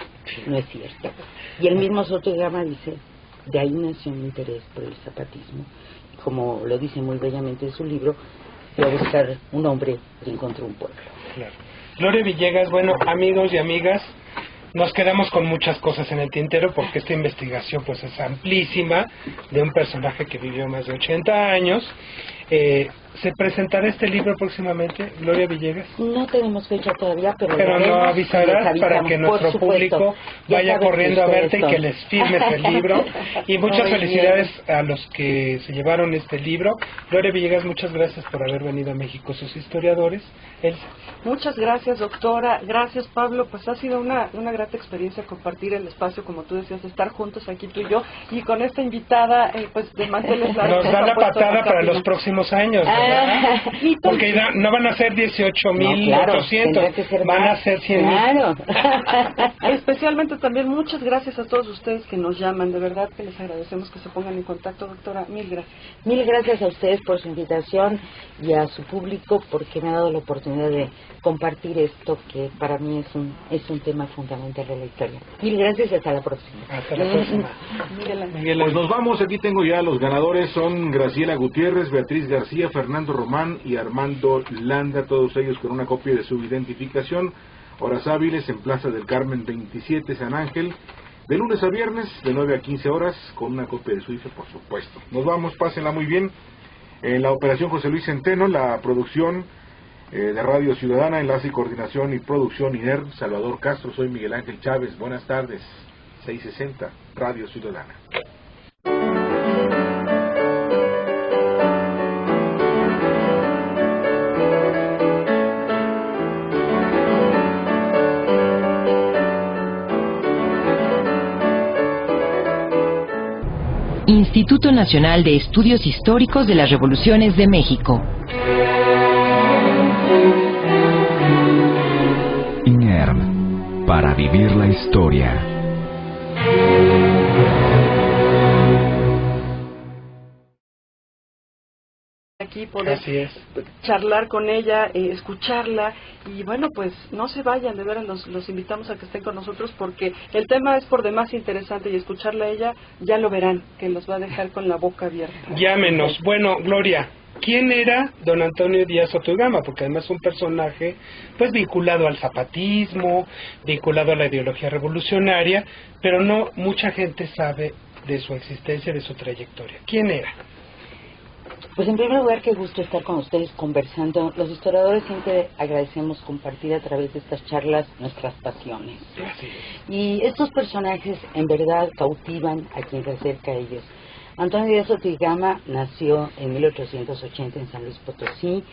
No es cierto. Y el mismo Soto Gama dice: de ahí nació mi interés por el zapatismo. Como lo dice muy bellamente en su libro, fue a buscar un hombre que encontró un pueblo. Claro. Gloria Villegas, bueno, amigos y amigas, nos quedamos con muchas cosas en el tintero porque esta investigación pues es amplísima, de un personaje que vivió más de 80 años. ¿Se presentará este libro próximamente, Gloria Villegas? No tenemos fecha todavía, pero no avisarás para que nuestro público vaya corriendo a verte y que les firmes el libro. Y muchas felicidades a los que se llevaron este libro. Gloria Villegas, muchas gracias por haber venido a México Sus Historiadores. Elsa. Muchas gracias, doctora. Gracias, Pablo. Pues ha sido una grata experiencia compartir el espacio, como tú decías, estar juntos aquí tú y yo, y con esta invitada, pues de manteles largos. Nos da la patada para los próximos años, ¿verdad? Porque no van a ser 18,800, van a ser 100,000. Claro. Especialmente también muchas gracias a todos ustedes que nos llaman, de verdad que les agradecemos que se pongan en contacto, doctora. Mil gracias. Mil gracias a ustedes por su invitación y a su público, porque me ha dado la oportunidad de compartir esto que para mí es un tema fundamental de la historia. Mil gracias y hasta la próxima. Hasta la próxima. Pues nos vamos, aquí tengo ya los ganadores, son Graciela Gutiérrez, Beatriz García, Fernando Román y Armando Landa, todos ellos con una copia de su identificación. Horas hábiles en Plaza del Carmen 27, San Ángel, de lunes a viernes, de 9 a 15 horas, con una copia de su IFE, por supuesto. Nos vamos, pásenla muy bien. En la operación José Luis Centeno, la producción de Radio Ciudadana, enlace y coordinación y producción INER, Salvador Castro. Soy Miguel Ángel Chávez. Buenas tardes. 660, Radio Ciudadana. Instituto Nacional de Estudios Históricos de las Revoluciones de México. INERM, para vivir la historia. Aquí poder Así es. charlar con ella, escucharla, y bueno, pues no se vayan, de veras los invitamos a que estén con nosotros porque el tema es por demás interesante y escucharla a ella ya lo verán, que los va a dejar con la boca abierta. Llámenos. Bueno, Gloria, ¿quién era don Antonio Díaz Soto y Gama? Porque además es un personaje pues vinculado al zapatismo, vinculado a la ideología revolucionaria, pero no mucha gente sabe de su existencia, de su trayectoria. ¿Quién era? Pues en primer lugar, qué gusto estar con ustedes conversando. Los historiadores siempre agradecemos compartir a través de estas charlas nuestras pasiones. Así es. Y estos personajes en verdad cautivan a quien se acerca a ellos. Antonio Díaz Soto y Gama nació en 1880 en San Luis Potosí.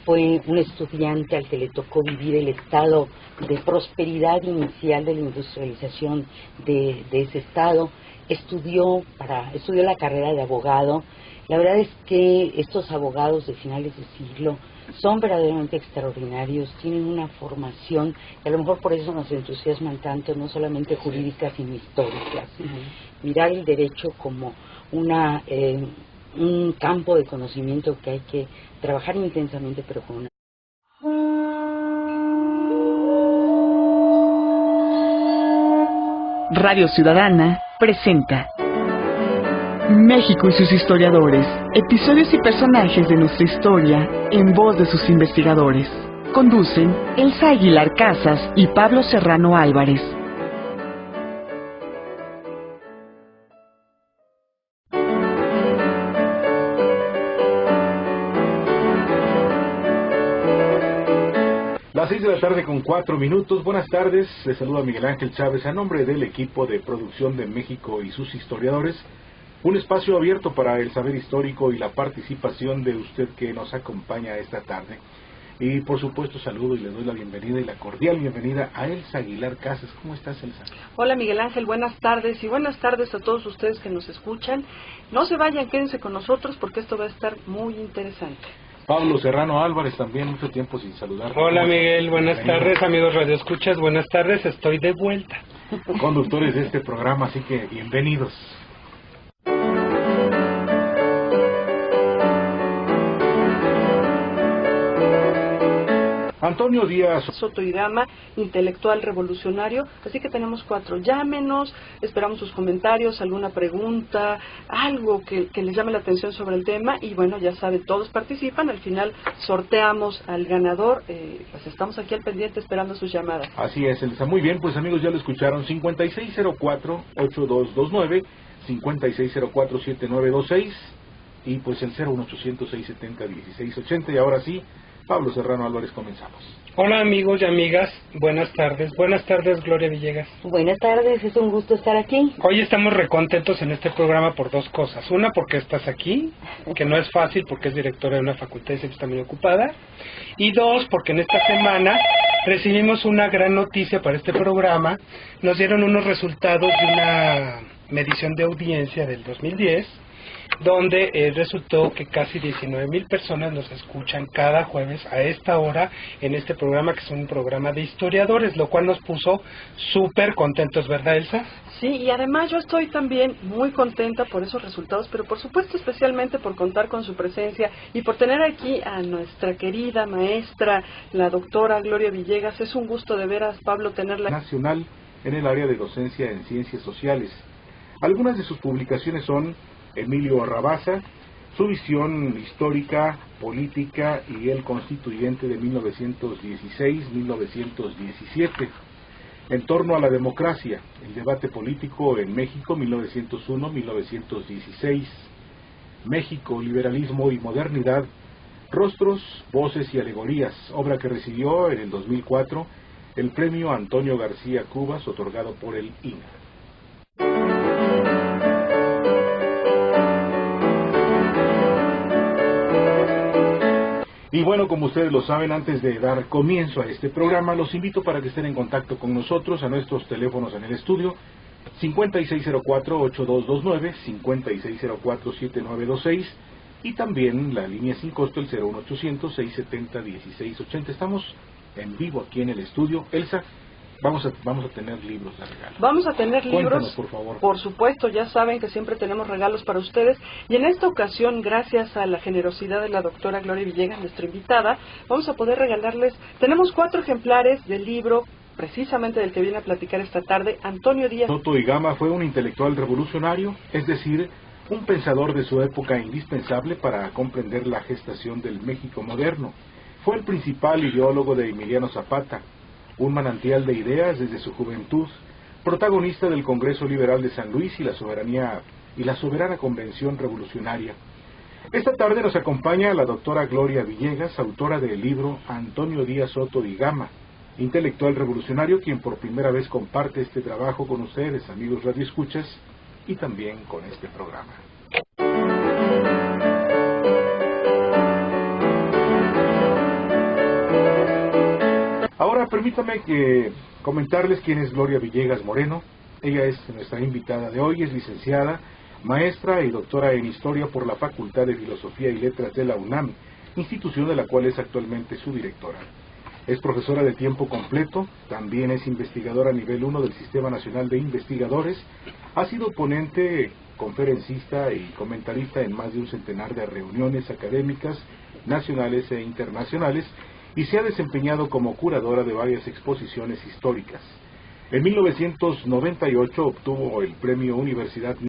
Fue un estudiante al que le tocó vivir el estado de prosperidad inicial de la industrialización de ese estado. Estudió la carrera de abogado. La verdad es que estos abogados de finales de siglo son verdaderamente extraordinarios, tienen una formación y a lo mejor por eso nos entusiasman tanto, no solamente jurídicas sino históricas. Mirar el derecho como un campo de conocimiento que hay que trabajar intensamente, pero con una... Radio Ciudadana presenta México y sus historiadores, episodios y personajes de nuestra historia en voz de sus investigadores. Conducen Elsa Aguilar Casas y Pablo Serrano Álvarez. Las 6 de la tarde con 4 minutos. Buenas tardes, les saluda Miguel Ángel Chávez a nombre del equipo de producción de México y sus historiadores. Un espacio abierto para el saber histórico y la participación de usted que nos acompaña esta tarde. Y por supuesto saludo y le doy la bienvenida y la cordial bienvenida a Elsa Aguilar Casas. ¿Cómo estás, Elsa? Hola Miguel Ángel, buenas tardes y buenas tardes a todos ustedes que nos escuchan. No se vayan, quédense con nosotros porque esto va a estar muy interesante. Pablo Serrano Álvarez, también mucho tiempo sin saludar. Hola Miguel, buenas tardes, amigos radioescuchas, buenas tardes, estoy de vuelta. Conductores de este programa, así que bienvenidos. Antonio Díaz Soto y Gama, intelectual revolucionario, así que tenemos 4. Llámenos, esperamos sus comentarios, alguna pregunta, algo que les llame la atención sobre el tema y bueno, ya sabe, todos participan, al final sorteamos al ganador, pues estamos aquí al pendiente esperando sus llamadas. Así es, Elsa. Muy bien, pues amigos, ya lo escucharon, 5604-8229, 5604-7926 y pues el 01800-670-1680 y ahora sí, Pablo Serrano Álvarez, comenzamos. Hola amigos y amigas, buenas tardes Gloria Villegas. Buenas tardes, es un gusto estar aquí. Hoy estamos recontentos en este programa por dos cosas. Una, porque estás aquí, que no es fácil porque es directora de una facultad y siempre está muy ocupada. Y dos, porque en esta semana recibimos una gran noticia para este programa. Nos dieron unos resultados de una medición de audiencia del 2010, donde resultó que casi 19,000 personas nos escuchan cada jueves a esta hora en este programa, que es un programa de historiadores, lo cual nos puso súper contentos, ¿verdad, Elsa? Sí, y además yo estoy también muy contenta por esos resultados, pero por supuesto especialmente por contar con su presencia y por tener aquí a nuestra querida maestra, la doctora Gloria Villegas. Es un gusto de veras, Pablo, tenerla. Nacional en el área de docencia en ciencias sociales. Algunas de sus publicaciones son Emilio Rabasa, su visión histórica, política y el constituyente de 1916-1917. En torno a la democracia, el debate político en México 1901-1916. México, liberalismo y modernidad, Rostros, Voces y Alegorías, obra que recibió en el 2004 el premio Antonio García Cubas, otorgado por el INA. Y bueno, como ustedes lo saben, antes de dar comienzo a este programa, los invito para que estén en contacto con nosotros a nuestros teléfonos en el estudio 5604-8229, 5604-7926 y también la línea sin costo el 01800-670-1680. Estamos en vivo aquí en el estudio. Elsa, vamos a tener libros de regalo. Vamos a tener libros. Cuéntanos, por favor. Por supuesto, ya saben que siempre tenemos regalos para ustedes. Y en esta ocasión, gracias a la generosidad de la doctora Gloria Villegas, nuestra invitada, vamos a poder regalarles. Tenemos 4 ejemplares del libro, precisamente del que viene a platicar esta tarde, Antonio Díaz Soto y Gama fue un intelectual revolucionario, es decir, un pensador de su época indispensable para comprender la gestación del México moderno. Fue el principal ideólogo de Emiliano Zapata, un manantial de ideas desde su juventud, protagonista del Congreso Liberal de San Luis y la soberana Convención Revolucionaria. Esta tarde nos acompaña la doctora Gloria Villegas, autora del libro Antonio Díaz Soto y Gama, intelectual revolucionario, quien por primera vez comparte este trabajo con ustedes, amigos radioescuchas, y también con este programa. Ahora permítame comentarles quién es Gloria Villegas Moreno. Ella es nuestra invitada de hoy, es licenciada, maestra y doctora en Historia por la Facultad de Filosofía y Letras de la UNAM, institución de la cual es actualmente su directora. Es profesora de tiempo completo, también es investigadora a nivel 1 del Sistema Nacional de Investigadores, ha sido ponente, conferencista y comentarista en más de un centenar de reuniones académicas nacionales e internacionales, y se ha desempeñado como curadora de varias exposiciones históricas. En 1998 obtuvo el Premio Universidad